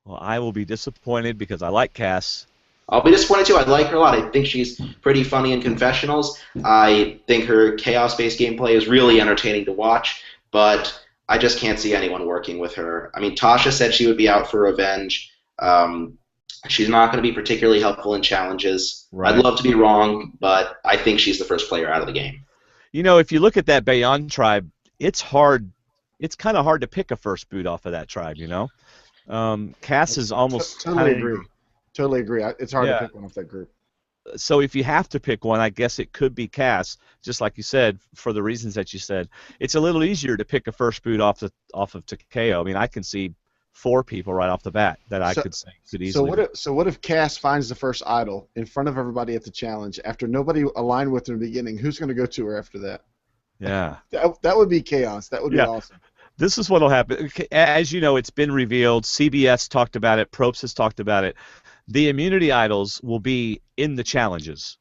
Well, I will be disappointed because I like Cass. I'll be disappointed too. I like her a lot. I think she's pretty funny in confessionals. I think her chaos-based gameplay is really entertaining to watch, but I just can't see anyone working with her. I mean, Tasha said she would be out for revenge. She's not going to be particularly helpful in challenges. Right. I'd love to be wrong, but I think she's the first player out of the game. You know, if you look at that Bayon tribe, it's hard. It's kind of hard to pick a first boot off of that tribe, you know? Cass is almost... Totally agree. Totally agree. It's hard Yeah. to pick one off that group. So if you have to pick one, I guess it could be Cass, just like you said, for the reasons that you said. It's a little easier to pick a first boot off of Tequo. I mean, I can see 4 people right off the bat that I could say could easily. So what if Cass finds the first idol in front of everybody at the challenge after nobody aligned with her in the beginning? Who's going to go to her after that? Yeah. That would be chaos. That would be awesome. This is what will happen. As you know, it's been revealed. CBS talked about it. Probst has talked about it. The immunity idols will be in the challenges,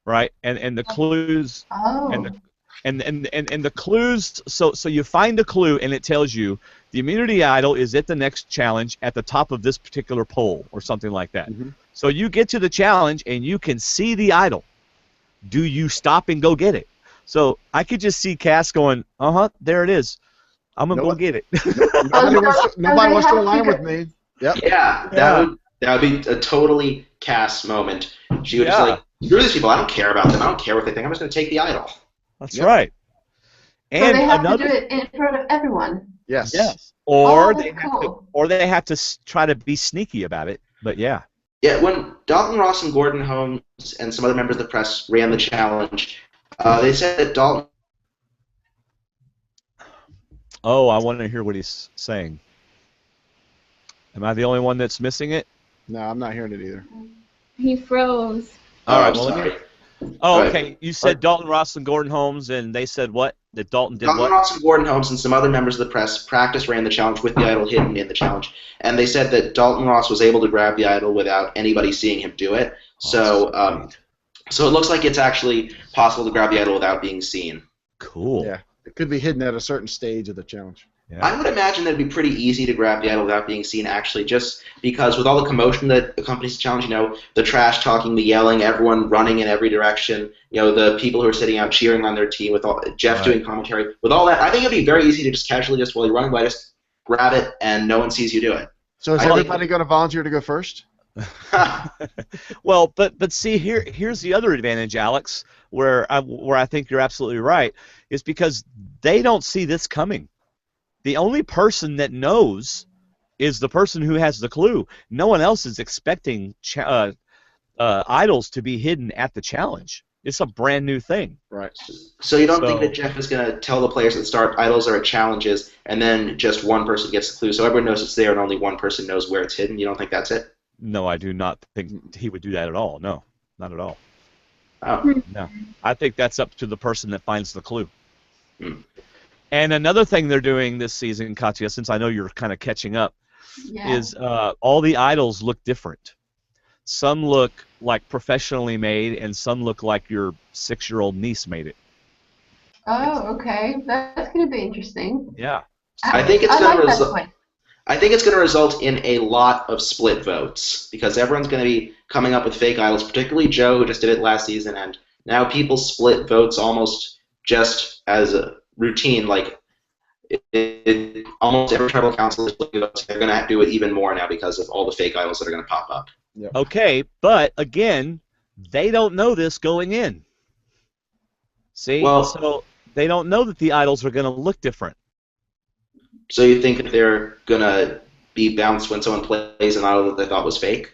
right? And the clues and the clues. So you find a clue and it tells you the immunity idol is at the next challenge at the top of this particular pole or something like that. Mm-hmm. So you get to the challenge and you can see the idol. Do you stop and go get it? So I could just see Cass going, there it is. I'm going to go get it. Nobody wants to align with me. Yep. Yeah, that would be a totally Cass moment. She would just like, screw these people. I don't care about them. I don't care what they think. I'm just going to take the idol. That's right. So And they have another, to do it in front of everyone. Yes. yes, or Oh, they that's have cool. to, or they have to try to be sneaky about it. But yeah. Yeah, when Dalton Ross and Gordon Holmes and some other members of the press ran the challenge, they said that Dalton. Oh, I want to hear what he's saying. Am I the only one that's missing it? No, I'm not hearing it either. He froze. All right. I'm Well, sorry. Oh, Right. okay. You said Dalton Ross and Gordon Holmes, and they said what? That Dalton did Dalton what? Ross and Gordon Holmes and some other members of the press ran the challenge with the idol hidden in the challenge, and they said that Dalton Ross was able to grab the idol without anybody seeing him do it. So it looks like it's actually possible to grab the idol without being seen. Cool. Yeah, it could be hidden at a certain stage of the challenge. Yeah. I would imagine that it'd be pretty easy to grab the idol without being seen, actually, just because with all the commotion that accompanies the challenge, the trash talking, the yelling, everyone running in every direction, the people who are sitting out cheering on their team, with all Jeff doing commentary, with all that, I think it'd be very easy to just casually, just while you're running by, just grab it and no one sees you do it. So is everybody going to volunteer to go first? Well, but see, here's the other advantage, Alex, where I think you're absolutely right, is because they don't see this coming. The only person that knows is the person who has the clue. No one else is expecting idols to be hidden at the challenge. It's a brand new thing. Right. So you don't think that Jeff is going to tell the players at the start idols are at challenges, and then just one person gets the clue, so everyone knows it's there and only one person knows where it's hidden? You don't think that's it? No, I do not think he would do that at all. No, not at all. Oh. No. I think that's up to the person that finds the clue. Hmm. And another thing they're doing this season, Katja, since I know you're kind of catching up, is all the idols look different. Some look like professionally made, and some look like your 6-year-old niece made it. Oh, okay. That's going to be interesting. Yeah. I think it's I going like to that point. I think it's going to result in a lot of split votes because everyone's going to be coming up with fake idols, particularly Joe, who just did it last season, and now people split votes almost just as a routine. Like, almost every tribal council is splitting votes. They're going to do it even more now because of all the fake idols that are going to pop up. Yep. Okay, but again, they don't know this going in. See? Well, so they don't know that the idols are going to look different. So you think that they're going to be bounced when someone plays an idol that they thought was fake?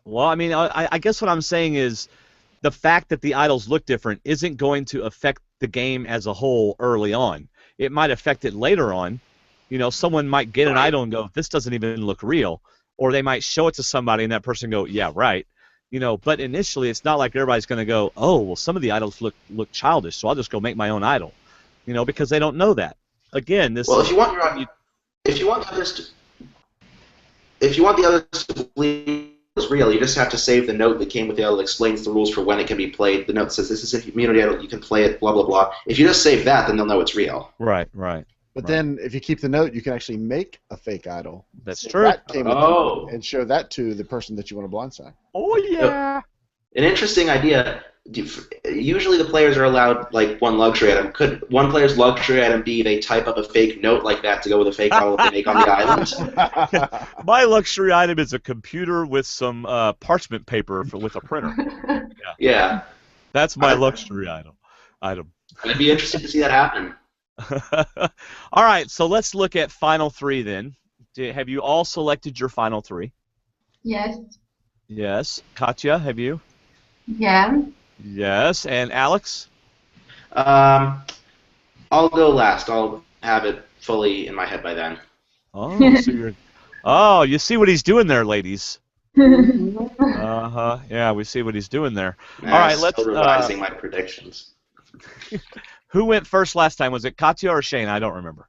Well, I mean, I guess what I'm saying is the fact that the idols look different isn't going to affect the game as a whole early on. It might affect it later on. Someone might get an idol and go, this doesn't even look real. Or they might show it to somebody and that person go, yeah, right. But initially it's not like everybody's going to go, oh, well, some of the idols look childish, so I'll just go make my own idol. Because they don't know that. Again, this. Well, if you want the others to believe it's real, you just have to save the note that came with the idol that explains the rules for when it can be played. The note says this is a community idol, you can play it, blah blah blah. If you just save that, then they'll know it's real. Right. But then, if you keep the note, you can actually make a fake idol. That's So true. That came with the note, and show that to the person that you want to blindside. Oh yeah. An interesting idea. Usually the players are allowed like one luxury item. Could one player's luxury item be they type up a fake note like that to go with a fake idol that they make on the island? My luxury item is a computer with some parchment paper with a printer. Yeah. That's my luxury item. I'd be interested to see that happen. All right, so let's look at final 3 then. Have you all selected your final 3? Yes. Yes. Katja, have you? Yeah. Yes. And Alex? I'll go last. I'll have it fully in my head by then. Oh, so you're. Oh, you see what he's doing there, ladies. Yeah, we see what he's doing there. All right, let's. Still revising my predictions. Who went first last time? Was it Katja or Shayna? I don't remember.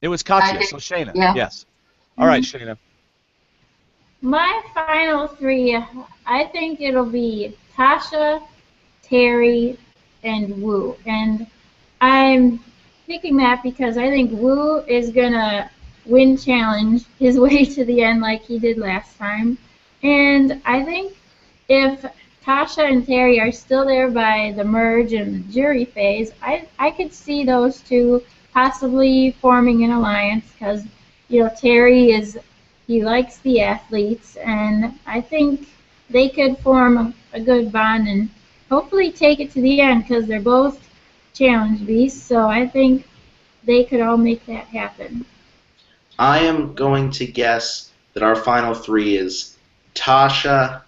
It was Katja, so Shayna. Yeah. Yes. All right, Shayna. My final 3, I think it'll be Tasha, Terry, and Wu. And I'm picking that because I think Wu is going to win challenge his way to the end like he did last time. And I think if Tasha and Terry are still there by the merge and the jury phase, I could see those two possibly forming an alliance because, Terry is He likes the athletes, and I think they could form a good bond and hopefully take it to the end because they're both challenge beasts. So I think they could all make that happen. I am going to guess that our final three is Tasha,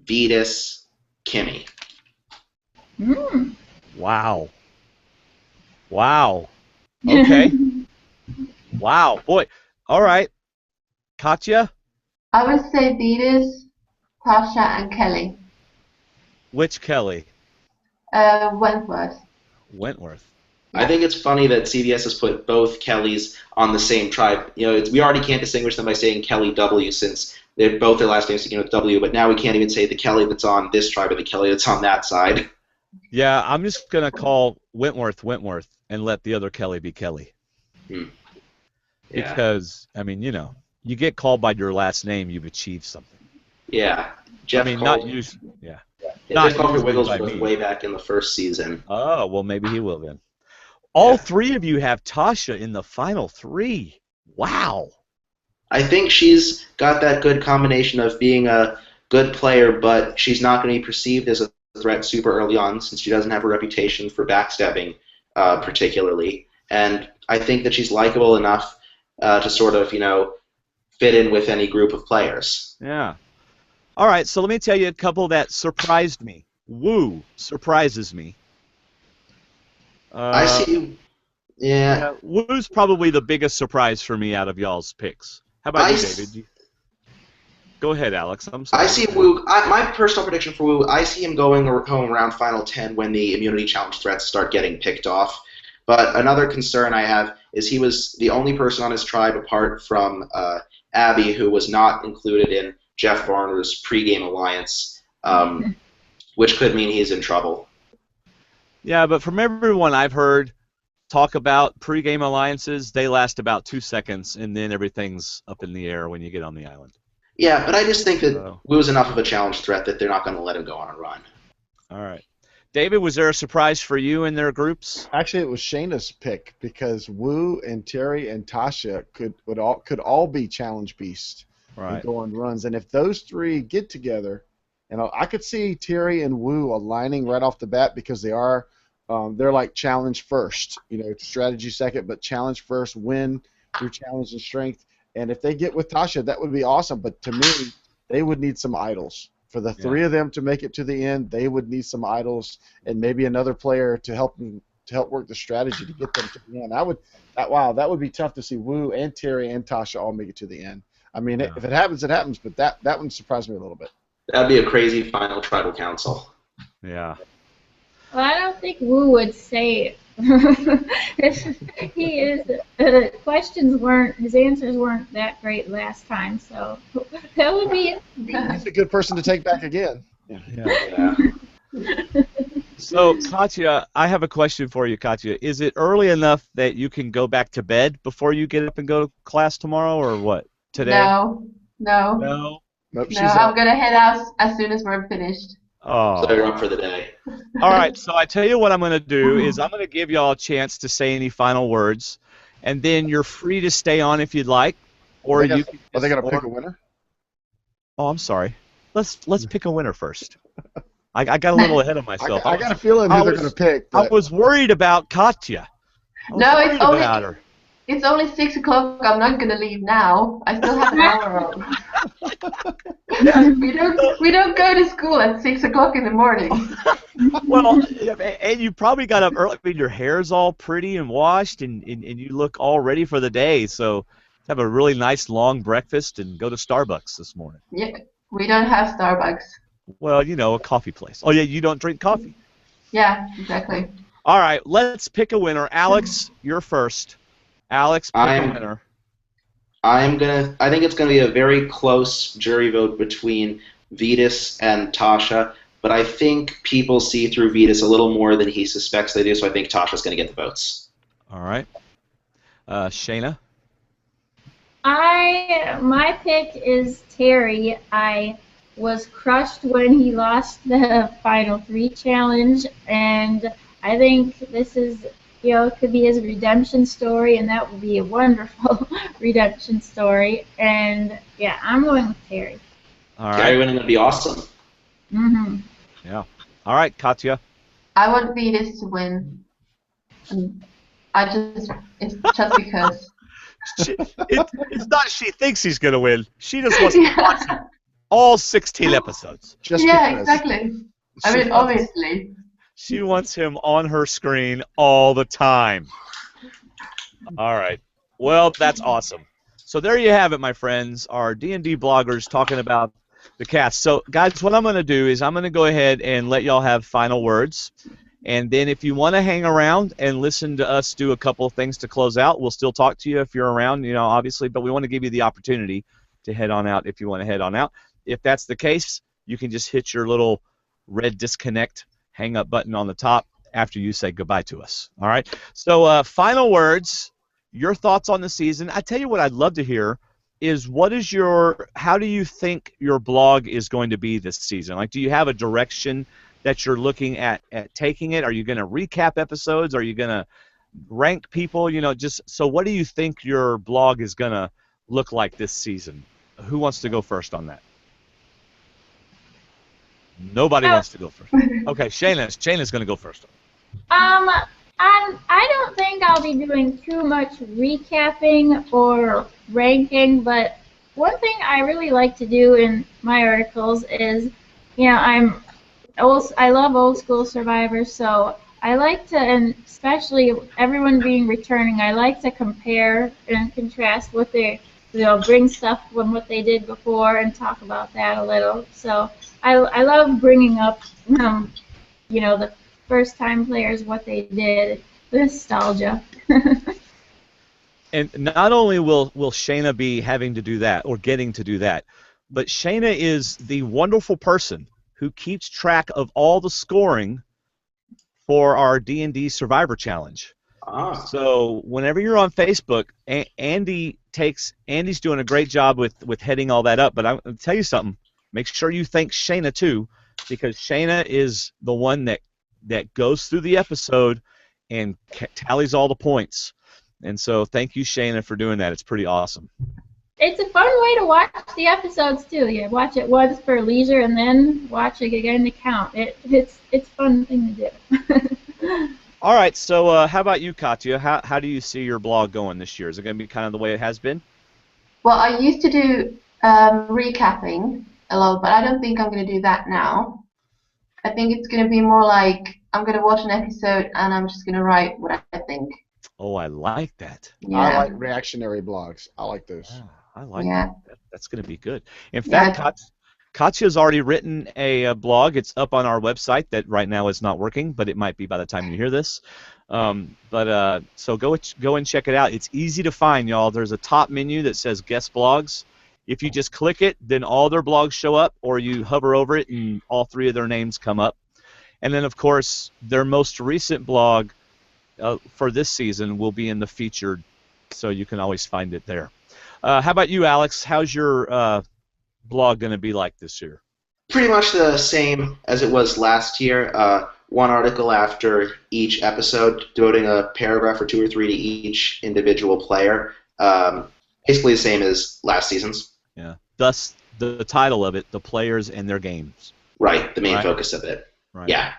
Vetus, Kimmy. Wow. Wow. Okay. Wow. Boy. All right. Katja? I would say Vetus, Tasha, and Kelly. Which Kelly? Wentworth. Wentworth. I think it's funny that CBS has put both Kellys on the same tribe. You know, we already can't distinguish them by saying Kelly W since they're both their last names begin with W, but now we can't even say the Kelly that's on this tribe or the Kelly that's on that side. Yeah, I'm just going to call Wentworth and let the other Kelly be Kelly. Yeah. Because, I mean, you know, you get called by your last name, you've achieved something. Yeah. Jeff I mean, Cole. not usually. Yeah. Jeff Cole usually Wiggles by was me. way back in the first season. Oh, well, maybe he will then. All three of you have Tasha in the final three. Wow. I think she's got that good combination of being a good player, but she's not going to be perceived as a threat super early on since she doesn't have a reputation for backstabbing particularly. And I think that she's likable enough to sort of, you know, fit in with any group of players. Yeah. All right, so let me tell you a couple that surprised me. Wu surprises me. I see. Yeah. Wu's probably the biggest surprise for me out of y'all's picks. How about you, David? Go ahead, Alex. I'm sorry. I see Wu. My personal prediction for Wu, I see him going home around Final 10 when the immunity challenge threats start getting picked off. But another concern I have is he was the only person on his tribe apart from Abby who was not included in Jeff Varner's pregame alliance, which could mean he's in trouble. Yeah, but from everyone I've heard talk about pregame alliances, they last about 2 seconds, and then everything's up in the air when you get on the island. Yeah, but I just think that Wu is enough of a challenge threat that they're not going to let him go on a run. All right. David, was there a surprise for you in their groups? Actually, it was Shayna's pick because Wu and Terry and Tasha could all be challenge beasts and go on runs. And if those three get together, and I could see Terry and Wu aligning right off the bat because they're like challenge first, you know, strategy second, but challenge first, win through challenge and strength. And if they get with Tasha, that would be awesome. But to me, they would need some idols. For the three of them to make it to the end, they would need some idols and maybe another player to help work the strategy to get them to the end. That would be tough to see Wu and Terry and Tasha all make it to the end. I mean, if it happens, it happens. But that one surprised me a little bit. That'd be a crazy final tribal council. Yeah. Well, I don't think Wu would say he is. His answers weren't that great last time, so that would be. He's a good person to take back again. Yeah. So, Katja, I have a question for you, Katja. Is it early enough that you can go back to bed before you get up and go to class tomorrow, or what? Today? No. No. Nope, No, I'm gonna head out as soon as we're finished. Oh. So you're up for the day. All right, so I tell you what I'm going to do is I'm going to give y'all a chance to say any final words, and then you're free to stay on if you'd like, or are they you. Are they going to pick a winner? Oh, I'm sorry. Let's pick a winner first. I got a little ahead of myself. I got a feeling who they're going to pick. I was worried about Katja. It's only 6 o'clock. I'm not gonna leave now. I still have an hour. We don't go to school at 6 o'clock in the morning. Well, and you probably got up early. I mean, your hair's all pretty and washed, and you look all ready for the day. So have a really nice long breakfast and go to Starbucks this morning. Yeah, we don't have Starbucks. Well, you know, a coffee place. Oh yeah, you don't drink coffee. Yeah, exactly. All right, let's pick a winner. Alex, you're first. Alex, pick a winner. I think it's gonna be a very close jury vote between Vetus and Tasha, but I think people see through Vetus a little more than he suspects they do, so I think Tasha's gonna get the votes. All right. Shayna? My pick is Terry. I was crushed when he lost the Final 3 challenge, and I think this is it could be his redemption story, and that would be a wonderful redemption story. And yeah, I'm going with Terry. All right. Terry winning would be awesome. Mhm. Yeah. All right, Katja. I want Venus to win. It's just because. It's not she thinks he's going to win. She just wants to watch him all 16 episodes. Just Yeah, because. exactly. I She mean, wants- obviously. She wants him on her screen all the time. All right. Well, that's awesome. So there you have it, my friends. Our D&D bloggers talking about the cast. So, guys, what I'm going to do is I'm going to go ahead and let y'all have final words. And then if you want to hang around and listen to us do a couple of things to close out, we'll still talk to you if you're around, obviously. But we want to give you the opportunity to head on out if you want to head on out. If that's the case, you can just hit your little red disconnect hang up button on the top after you say goodbye to us. All right? So final words, your thoughts on the season. I tell you what I'd love to hear is how do you think your blog is going to be this season? Like, do you have a direction that you're looking at taking it? Are you going to recap episodes? Are you going to rank people? So what do you think your blog is going to look like this season? Who wants to go first on that? Nobody wants to go first. Okay, Shayna's going to go first. I don't think I'll be doing too much recapping or ranking, but one thing I really like to do in my articles is, I love old school Survivor, so I like to, and especially everyone being returning, I like to compare and contrast what they, bring stuff from what they did before and talk about that a little. So I love bringing up, the first time players, what they did, the nostalgia. And not only will Shayna be having to do that or getting to do that, but Shayna is the wonderful person who keeps track of all the scoring for our D&D Survivor Challenge. So whenever you're on Facebook, Andy's doing a great job with heading all that up. But I'm going to tell you something. Make sure you thank Shayna too, because Shayna is the one that goes through the episode and tallies all the points. And so thank you, Shayna, for doing that. It's pretty awesome. It's a fun way to watch the episodes too. You watch it once for leisure and then watch it again to count. It's a fun thing to do. All right, so how about you, Katja? How do you see your blog going this year? Is it going to be kind of the way it has been? Well, I used to do recapping a lot, but I don't think I'm going to do that now. I think it's going to be more like I'm going to watch an episode and I'm just going to write what I think. Oh, I like that. Yeah. I like reactionary blogs. I like those. Yeah, I like that. That's going to be good. In Yeah. fact, Katja's already written a blog. It's up on our website that right now is not working, but it might be by the time you hear this. So go and check it out. It's easy to find, y'all. There's a top menu that says guest blogs. If you just click it, then all their blogs show up, or you hover over it and all three of their names come up. And then, of course, their most recent blog for this season will be in the featured, so you can always find it there. How about you, Alex? How's your blog going to be like this year? Pretty much the same as it was last year. One article after each episode, devoting a paragraph or two or three to each individual player. Basically the same as last season's. Yeah. Thus, the title of it, The Players and Their Games. Right, the main focus of it. Right. Yeah.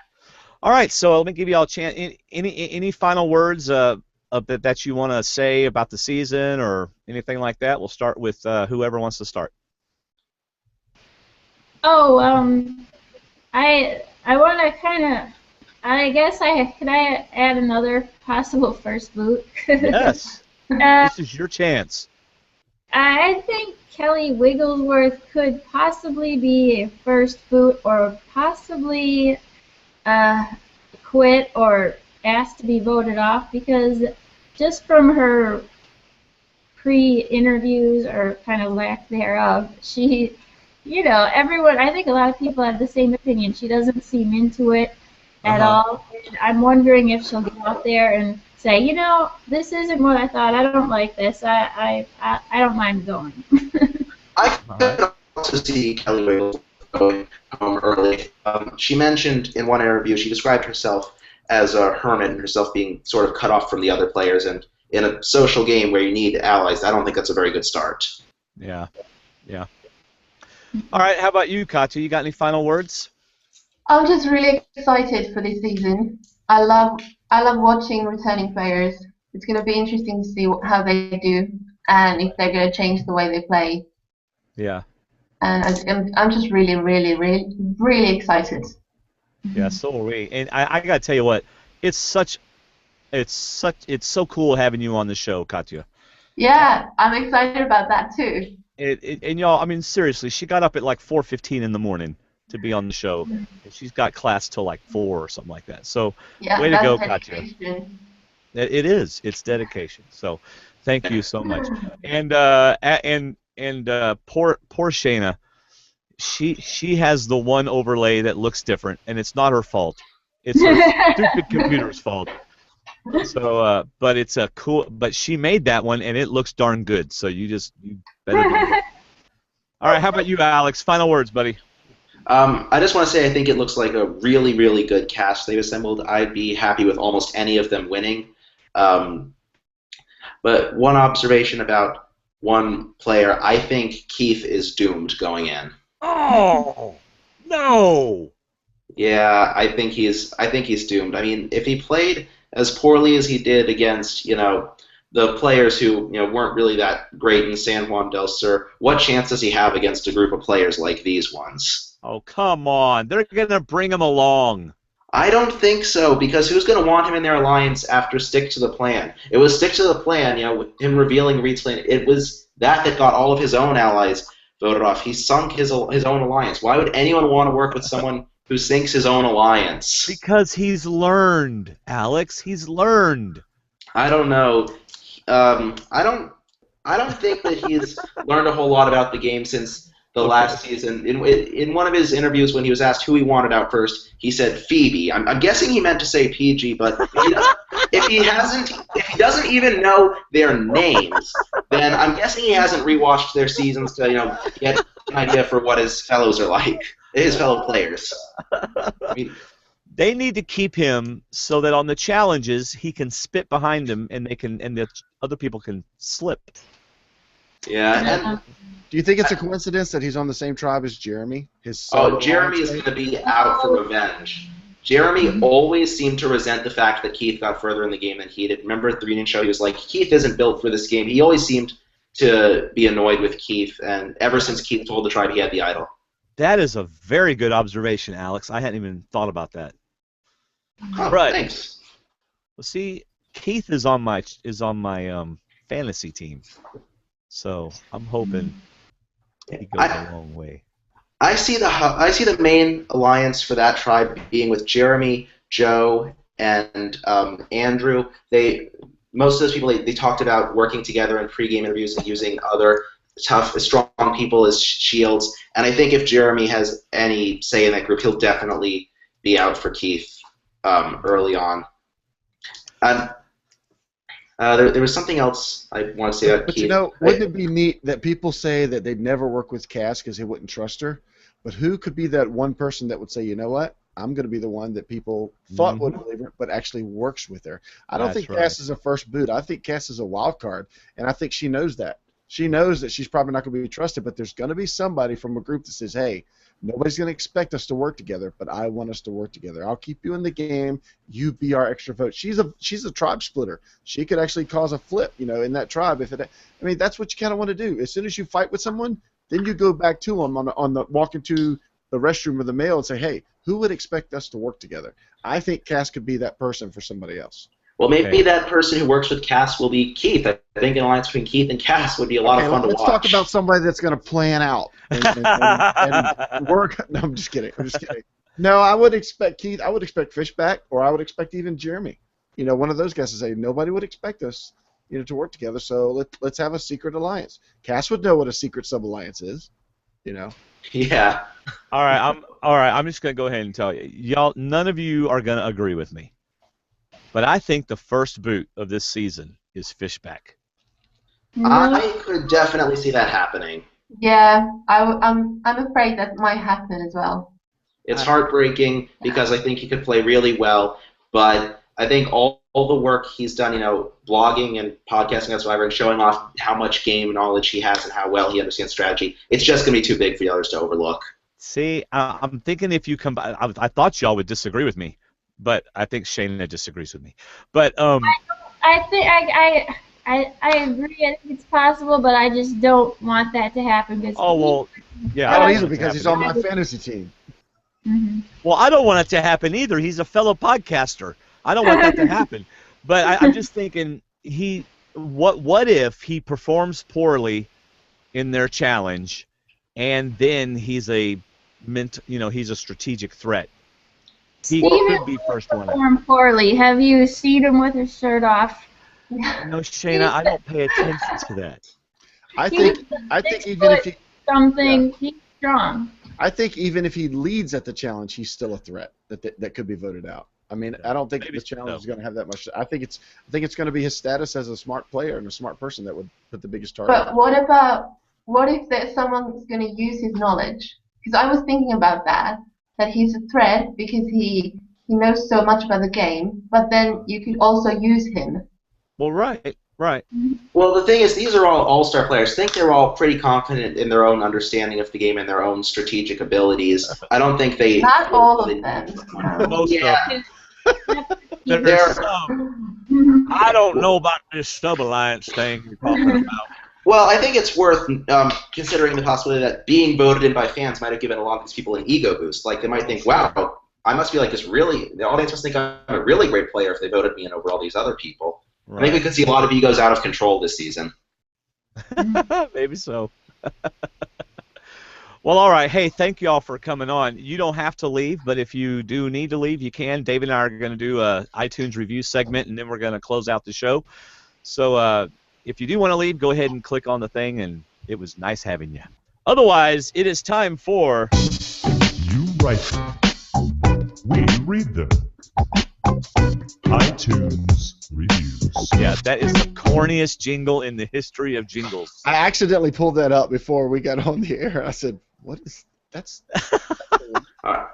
All right, so let me give you all a chance. Any final words that you want to say about the season or anything like that? We'll start with whoever wants to start. Oh, I want to kind of, I guess could I add another possible first boot? Yes. This is your chance. I think Kelly Wigglesworth could possibly be a first boot or possibly quit or asked to be voted off, because just from her pre-interviews or kind of lack thereof, she, everyone, I think a lot of people have the same opinion. She doesn't seem into it at all. And I'm wondering if she'll get out there and say, this isn't what I thought. I don't like this. I don't mind going. I could also see Kelly Wiggles going home early. She mentioned in one interview, she described herself as a hermit and herself being sort of cut off from the other players. And in a social game where you need allies, I don't think that's a very good start. Yeah. Yeah. All right. How about you, Katja? You got any final words? I'm just really excited for this season. I love watching returning players. It's going to be interesting to see how they do and if they're going to change the way they play. Yeah. And I'm just really, really, really, really excited. Yeah, so are we. And I gotta tell you what, it's so cool having you on the show, Katja. Yeah, I'm excited about that too. And y'all, I mean, seriously, she got up at like 4:15 in the morning to be on the show, and she's got class till like 4 or something like that. So, Yeah, way to that's go, Katja. dedication. It is. It's dedication. So, thank you so much. And poor Shayna. She has the one overlay that looks different, and it's not her fault. It's her stupid computer's fault. So, but it's a cool. But she made that one, and it looks darn good. So you better do it. All right, how about you, Alex? Final words, buddy. I just want to say I think it looks like a really, really good cast they've assembled. I'd be happy with almost any of them winning. But one observation about one player, I think Keith is doomed going in. Oh no! Yeah, I think he's doomed. I mean, if he played as poorly as he did against, the players who, weren't really that great in San Juan del Sur, what chance does he have against a group of players like these ones? Oh, come on. They're going to bring him along. I don't think so, because who's going to want him in their alliance after Stick to the Plan? It was Stick to the Plan, with him revealing Reed's plan. It was that got all of his own allies voted off. He sunk his own alliance. Why would anyone want to work with someone who sinks his own alliance? Because he's learned, Alex. He's learned. I don't know. I don't think that he's learned a whole lot about the game since the last season. In one of his interviews, when he was asked who he wanted out first, he said Phoebe. I'm guessing he meant to say PG, but if he doesn't even know their names, then I'm guessing he hasn't rewatched their seasons to get an idea for what his fellows are like, his fellow players. I mean, they need to keep him so that on the challenges he can spit behind them and the other people can slip. Yeah. And do you think it's a coincidence that he's on the same tribe as Jeremy? Jeremy is going to be out for revenge. Jeremy always seemed to resent the fact that Keith got further in the game than he did. Remember at the reunion show, he was like, Keith isn't built for this game. He always seemed to be annoyed with Keith, and ever since Keith told the tribe he had the idol. That is a very good observation, Alex. I hadn't even thought about that. Oh, right. Thanks. Well, see, Keith is on my fantasy team, so I'm hoping he goes a long way. I see the main alliance for that tribe being with Jeremy, Joe, and Andrew. Most of those people they talked about working together in pre-game interviews and using other tough, strong people as shields. And I think if Jeremy has any say in that group, he'll definitely be out for Keith early on. There was something else I want to say about Keith. But wouldn't it be neat that people say that they'd never work with Cass because they wouldn't trust her? But who could be that one person that would say, you know what, I'm going to be the one that people thought wouldn't believe her, but actually works with her? I don't think Cass is a first boot. I think Cass is a wild card, and I think she knows that. She knows that she's probably not going to be trusted, but there's going to be somebody from a group that says, hey, nobody's going to expect us to work together, but I want us to work together. I'll keep you in the game. You be our extra vote. She's a tribe splitter. She could actually cause a flip, in that tribe. That's what you kind of want to do. As soon as you fight with someone, then you go back to them on the walk into the restroom or the mail and say, hey, who would expect us to work together? I think Cass could be that person for somebody else. Well, maybe that person who works with Cass will be Keith. I think an alliance between Keith and Cass would be a lot of fun to watch. Let's talk about somebody that's going to plan out and work. No, I'm just kidding. No, I would expect Keith. I would expect Fishback, or I would expect even Jeremy. One of those guys to say, nobody would expect us, to work together. So let's have a secret alliance. Cass would know what a secret sub-alliance is, Yeah. All right. I'm just going to go ahead and tell you, y'all. None of you are going to agree with me. But I think the first boot of this season is Fishback. I could definitely see that happening. Yeah, I'm afraid that might happen as well. It's heartbreaking because I think he could play really well, but I think all the work he's done, blogging and podcasting as Survivor and showing off how much game knowledge he has and how well he understands strategy, it's just going to be too big for the others to overlook. See, I'm thinking if you combine, I thought y'all would disagree with me, but I think Shayna disagrees with me. But I think I agree. I think it's possible, but I just don't want that to happen. Yeah. I don't either because he's on my fantasy team. Mm-hmm. Well, I don't want it to happen either. He's a fellow podcaster. I don't want that to happen. But I'm just thinking, what if he performs poorly in their challenge, and then he's a strategic threat. He could be first one. Perform poorly. Have you seen him with his shirt off? No, Shayna, I don't pay attention to that. I think even if he he's strong. I think even if he leads at the challenge, he's still a threat that could be voted out. I mean, I don't think the challenge is going to have that much. I think it's going to be his status as a smart player and a smart person that would put the biggest target. But what if there's someone who's going to use his knowledge? Because I was thinking about that he's a threat because he knows so much about the game, but then you could also use him. Well, right. Well, the thing is, these are all all-star players. I think they're all pretty confident in their own understanding of the game and their own strategic abilities. I don't think they... Not all of them. Most of them. There's some. I don't know about this sub-alliance thing you're talking about. Well, I think it's worth considering the possibility that being voted in by fans might have given a lot of these people an ego boost. Like, they might think, wow, I must be like this really... The audience must think I'm a really great player if they voted me in over all these other people. Right. I think we could see a lot of egos out of control this season. Maybe so. Well, all right. Hey, thank you all for coming on. You don't have to leave, but if you do need to leave, you can. David and I are going to do a iTunes review segment, and then we're going to close out the show. So if you do want to leave, go ahead and click on the thing, and it was nice having you. Otherwise, it is time for... You write them. We read them. iTunes Reviews. Yeah, that is the corniest jingle in the history of jingles. I accidentally pulled that up before we got on the air. I said, "What is that's?" All right.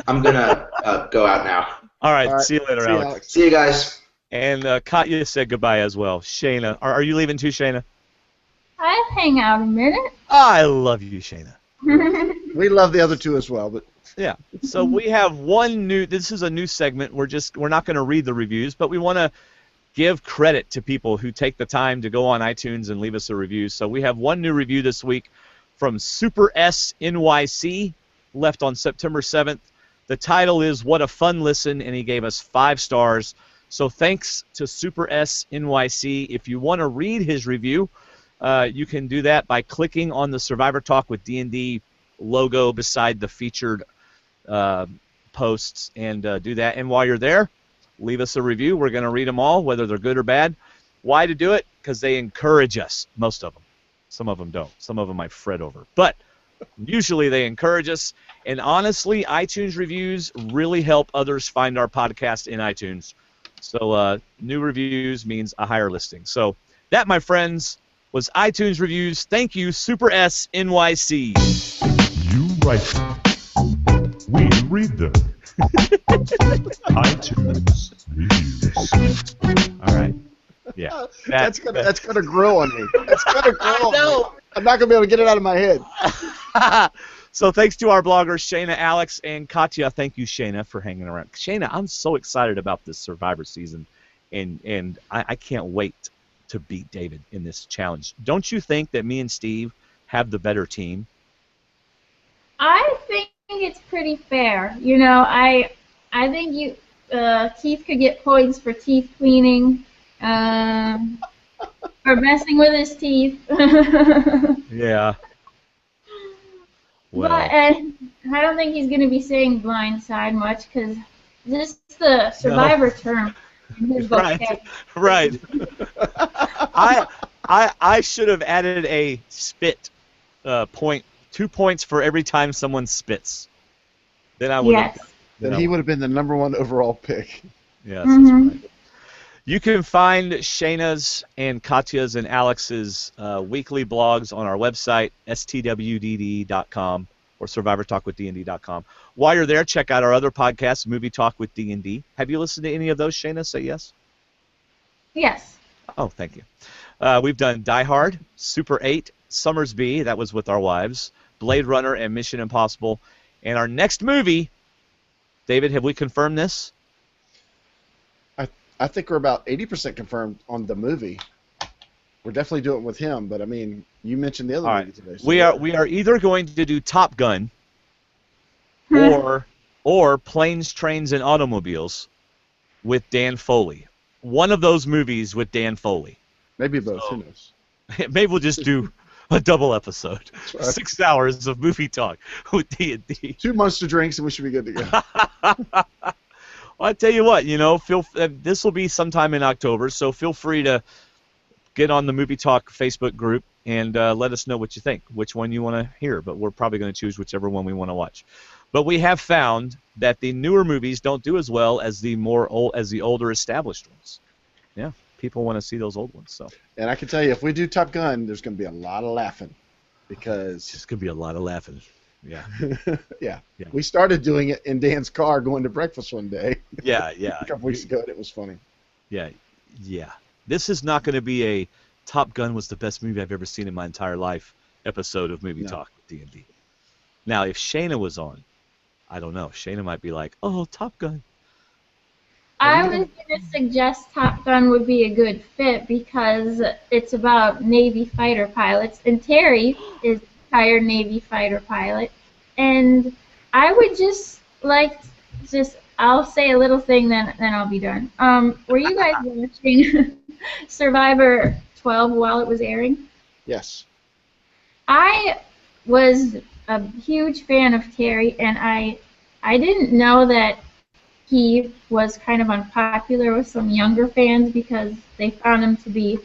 I'm gonna go out now. All right. See you later, Alex. See you guys. And Katja said goodbye as well. Shayna, are you leaving too, Shayna? I'll hang out a minute. I love you, Shayna. We love the other two as well, but yeah. So we have one new. This is a new segment. We're not going to read the reviews, but we want to give credit to people who take the time to go on iTunes and leave us a review. So we have one new review this week from Super S NYC, left on September 7th. The title is "What a Fun Listen," and he gave us 5 stars. So thanks to Super S NYC. If you want to read his review, you can do that by clicking on the Survivor Talk with D&D logo beside the featured posts and do that. And while you're there, leave us a review. We're going to read them all, whether they're good or bad. Why to do it? Because they encourage us, most of them. Some of them don't. Some of them I fret over. But usually they encourage us. And honestly, iTunes reviews really help others find our podcast in iTunes. So new reviews means a higher listing. So that, my friends, was iTunes reviews. Thank you, Super S NYC. You write them. We read them. iTunes Reviews. All right. Yeah. That's gonna grow on me. That's gonna grow on me. I'm not gonna be able to get it out of my head. So thanks to our bloggers, Shayna, Alex, and Katja. Thank you, Shayna, for hanging around. Shayna, I'm so excited about this Survivor season, and I can't wait to beat David in this challenge. Don't you think that me and Steve have the better team? I think it's pretty fair. You know, I think Keith could get points for teeth cleaning, for messing with his teeth. Yeah. Well. And I don't think he's going to be saying blindside much because this is the Survivor term in his vocabulary. Right. I should have added a spit point. 2 points for every time someone spits. Then I would. Yes. Then he would have been the #1 overall pick. Yes, that's right. You can find Shayna's and Katja's and Alex's weekly blogs on our website, stwdd.com, or SurvivorTalkWithDND.com. While you're there, check out our other podcasts, Movie Talk with D&D. Have you listened to any of those, Shayna? Say yes. Yes. Oh, thank you. We've done Die Hard, Super 8, Summersby, that was with our wives, Blade Runner, and Mission Impossible. And our next movie, David, have we confirmed this? I think we're about 80% confirmed on the movie. We're definitely doing it with him, but I mean, you mentioned the other All movie right. today. So We are either going to do Top Gun or Planes, Trains, and Automobiles with Dan Foley. One of those movies with Dan Foley. maybe both. Who knows? Maybe we'll just do a double episode. Right. 6 hours of movie talk with D&D. 2 monster drinks, and we should be good to go. Well, I tell you what, this will be sometime in October, so feel free to get on the Movie Talk Facebook group and let us know what you think, which one you want to hear. But we're probably going to choose whichever one we want to watch. But we have found that the newer movies don't do as well as the older established ones. Yeah, people want to see those old ones. So. And I can tell you, if we do Top Gun, there's going to be a lot of laughing because It's going to be a lot of laughing. Yeah. yeah. Yeah. We started doing it in Dan's car going to breakfast one day. Yeah. A couple weeks ago, and it was funny. Yeah. This is not going to be a Top Gun was the best movie I've ever seen in my entire life episode of Movie Talk with D&D. Now, if Shayna was on, I don't know. Shayna might be like, oh, Top Gun. I was going to suggest Top Gun would be a good fit because it's about Navy fighter pilots, and Terry is a retired Navy fighter pilot. And I would I'll say a little thing, then I'll be done. Were you guys watching Survivor 12 while it was airing? Yes. I was a huge fan of Terry, and I didn't know that he was kind of unpopular with some younger fans because they found him to be,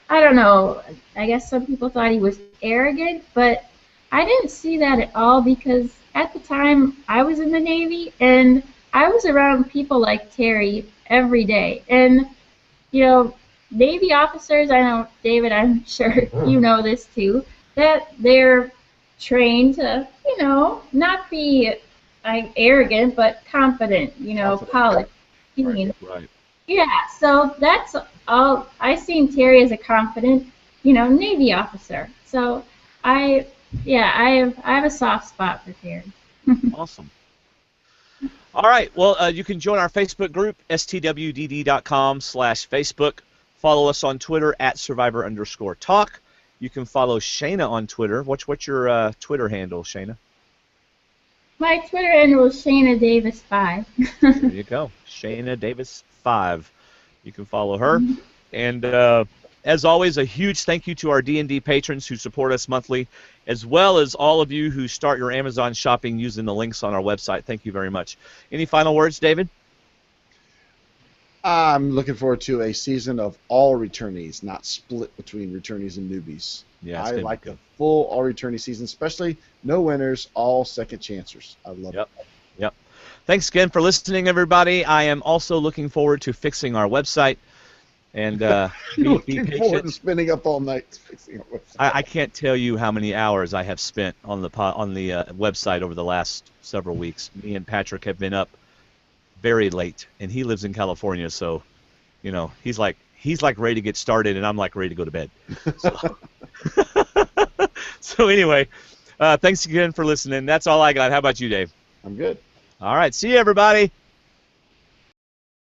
I don't know, I guess some people thought he was arrogant, but I didn't see that at all because at the time I was in the Navy and I was around people like Terry every day. And, Navy officers, I know, David, I'm sure you know this too, that they're trained to, not be arrogant, but confident, polished. Right. Yeah, so that's all. I seen Terry as a confident, Navy officer. So I have a soft spot for Terry. Awesome. All right. Well, you can join our Facebook group, stwdd.com/Facebook. Follow us on Twitter @Survivor_talk. You can follow Shayna on Twitter. What's your Twitter handle, Shayna? My Twitter handle is Shayna Davis 5. There you go, Shayna Davis 5. You can follow her. And as always, a huge thank you to our D&D patrons who support us monthly, as well as all of you who start your Amazon shopping using the links on our website. Thank you very much. Any final words, David? I'm looking forward to a season of all returnees, not split between returnees and newbies. Yeah, I like the full all returnee season, especially no winners, all second chancers. I love it. Yep. Thanks again for listening, everybody. I am also looking forward to fixing our website. And be Looking forward to patient. spending up all night fixing our website. I can't tell you how many hours I have spent on the website over the last several weeks. Me and Patrick have been up very late, and he lives in California, so he's like ready to get started, and I'm like ready to go to bed. So, so anyway, thanks again for listening. That's all I got. How about you, Dave? I'm good. All right, see you, everybody.